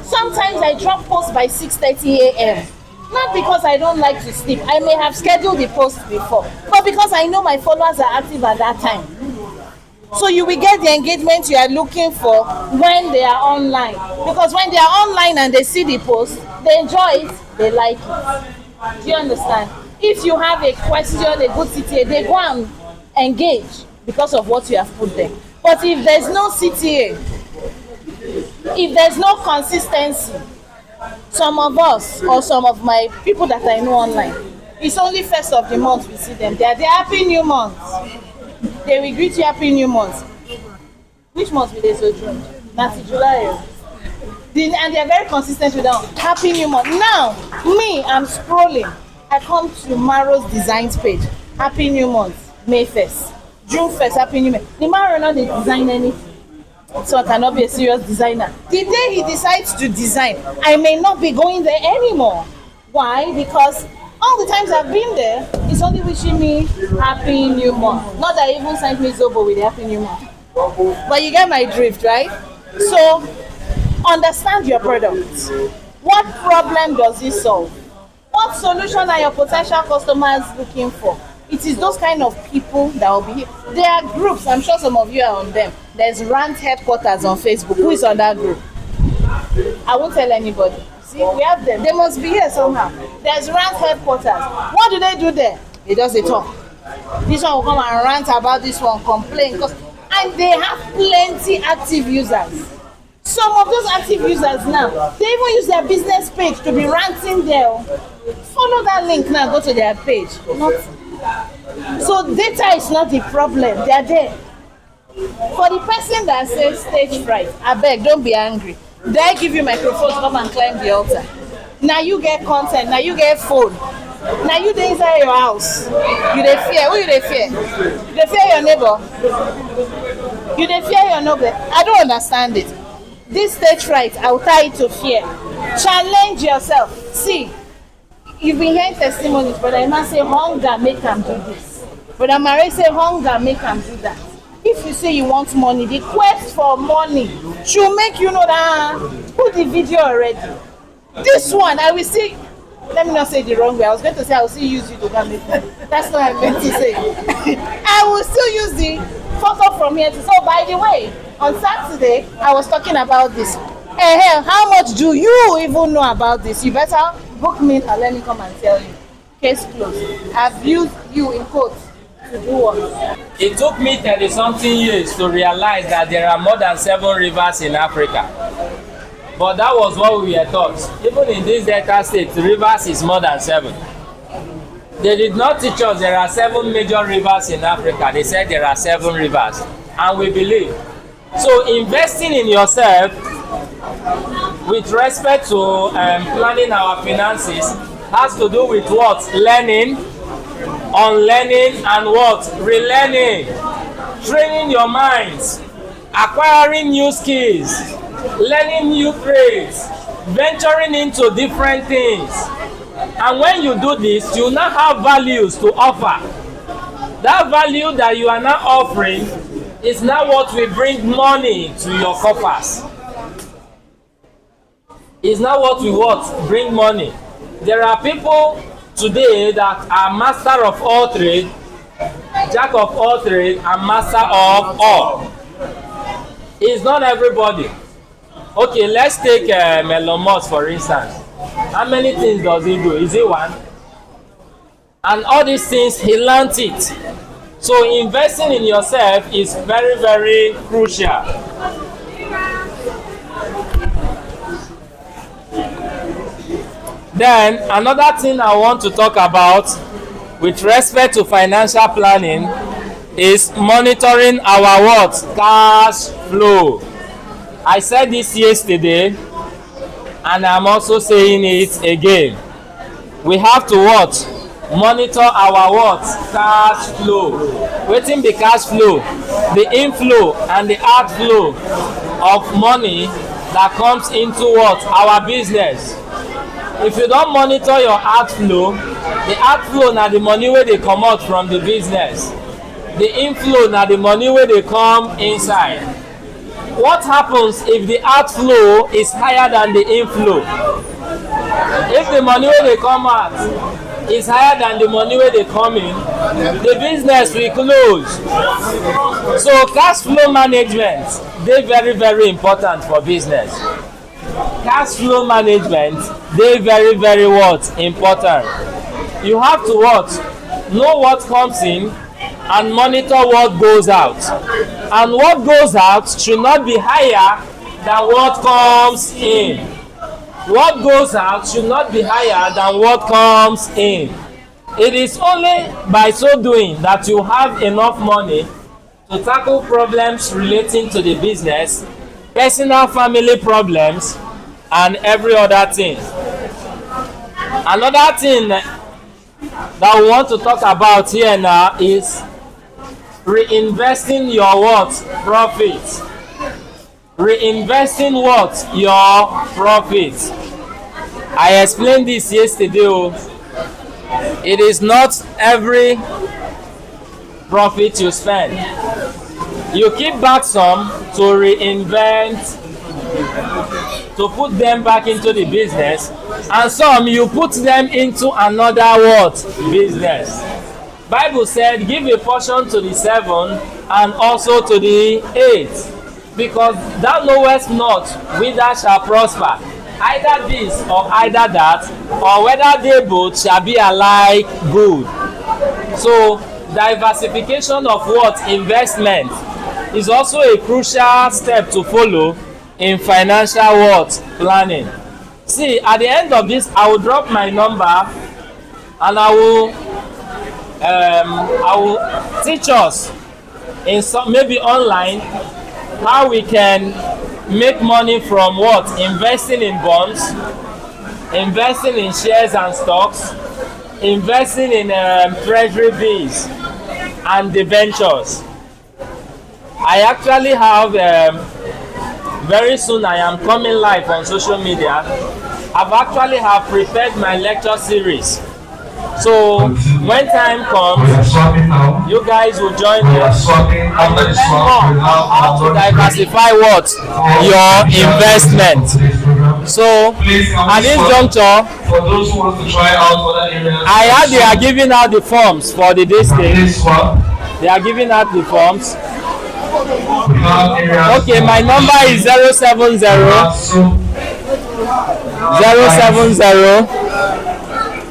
S3: Sometimes I drop posts by 6:30 a.m. Not because I don't like to sleep. I may have scheduled the post before, but because I know my followers are active at that time. So you will get the engagement you are looking for when they are online. Because when they are online and they see the post, they enjoy it, they like it. Do you understand? If you have a question, a good CTA, they go and engage because of what you have put there. But if there's no CTA, if there's no consistency, some of us or some of my people that I know online, it's only first of the month we see them. They're happy new month. They will greet you happy new month. Which month will they so June? That's July. And they're very consistent with that. Happy new month. Now, me, I'm scrolling. I come to Maro's designs page. Happy new month. May 1st. June 1st, happy new month. The Maro not design anything. So I cannot be a serious designer. The day he decides to design, I may not be going there anymore. Why? Because all the times I've been there, it's only wishing me happy new month. Not that I even sent me Zobo with happy new month. But you get my drift, right? So understand your product. What problem does it solve? What solution are your potential customers looking for? It is those kind of people that will be here. There are groups, I'm sure some of you are on them. There's Rant Headquarters on Facebook. Who is on that group? I won't tell anybody. See, we have them. They must be here somehow. There's rant headquarters. What do they do there? They just talk. This one will come and rant about this one, complain. And they have plenty active users. Some of those active users now, they even use their business page to be ranting there. Follow that link now, go to their page. So data is not the problem, they are there. For the person that says stage fright, I beg, don't be angry. They give you microphone to come and climb the altar. Now you get content, now you get phone. Now you dey inside your house. You dey fear. Who you dey fear? You dey fear your neighbor. You dey fear your neighbor. I don't understand it. This stage fright, I will tie it to fear. Challenge yourself. See, you've been hearing testimonies. Brother Emma say hunger make am do this. Brother Mary say hunger make am do that. If you say you want money, the quest for money should make you know that. Put the video already. This one, I will see. Let me not say the wrong way. I was going to say I will still use you to go make money. That's what I meant to say. I will still use the photo from here. So by the way, on Saturday, I was talking about this. Hey, how much do you even know about this? You better book me and let me come and tell you. Case closed. I've used you in quotes to do what?
S2: It took me 30-something years to realize that there are more than 7 rivers in Africa. But that was what we were taught. Even in this Delta state, rivers is more than 7. They did not teach us there are 7 major rivers in Africa. They said there are 7 rivers. And we believe. So investing in yourself with respect to planning our finances has to do with what? Learning, unlearning, and what? Relearning. Training your minds, acquiring new skills, learning new trades, venturing into different things. And when you do this, you now have values to offer. That value that you are now offering is now what will bring money to your coffers. Is now what we bring money. There are people today that are master of all trade, jack of all trade, and master of all. It's not everybody. Okay, let's take Elon Musk for instance. How many things does he do? Is it one? And all these things, he learned it. So investing in yourself is very, very crucial. Then another thing I want to talk about with respect to financial planning is monitoring our what? Cash flow. I said this yesterday and I'm also saying it again. We have to what? Monitor our what? Cash flow. Wetin be cash flow? The inflow and the outflow of money that comes into what? Our business. If you don't monitor your outflow, the outflow na the money wey dey comot from the business. The inflow na the money wey dey come inside. What happens if the outflow is higher than the inflow? If the money wey dey come out is higher than the money wey dey come in, the business will close. So cash flow management dey very, very important for business. Cash flow management dey very, very what? Important. You have to what? Know what comes in and monitor what goes out. And what goes out should not be higher than what comes in. What goes out should not be higher than what comes in. It is only by so doing that you have enough money to tackle problems relating to the business, personal family problems, and every other thing. Another thing that we want to talk about here now is reinvesting your what? Profit. Reinvesting what? Your profit. I explained this yesterday. It is not every profit you spend. You keep back some to reinvent, to put them back into the business, and some you put them into another what? Business. Bible said give a portion to the 7 and also to the 8, because thou knowest not whither shall prosper either this or either that, or whether they both shall be alike good. So diversification of what? Investment is also a crucial step to follow in financial what? Planning. See, at the end of this, I will drop my number and I will teach us in some, maybe online, how we can make money from what? Investing in bonds, investing in shares and stocks, investing in treasury bills and debentures. I actually have very soon I am coming live on social media. I've actually have prepared my lecture series. So when time comes, you guys will join us and we'll learn more how to diversify what? Your investment. So at this juncture,
S11: For those who want to try out other areas,
S2: I heard they are giving out the forms for the day stage. They are giving out the forms. Okay, my number is 070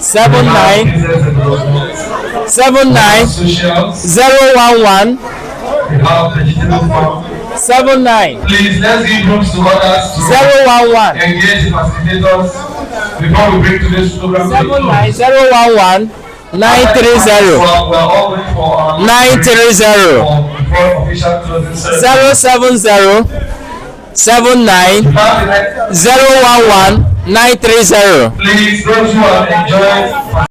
S2: 79 011 79
S11: please let's give rooms to others to
S2: 011
S11: engage the facilitators before we bring today's program to a close.
S2: 011 930
S11: We're all waiting for our
S2: 930
S11: before official closing ceremony.
S2: 070 79 011 930.
S11: Please, those who have enjoyed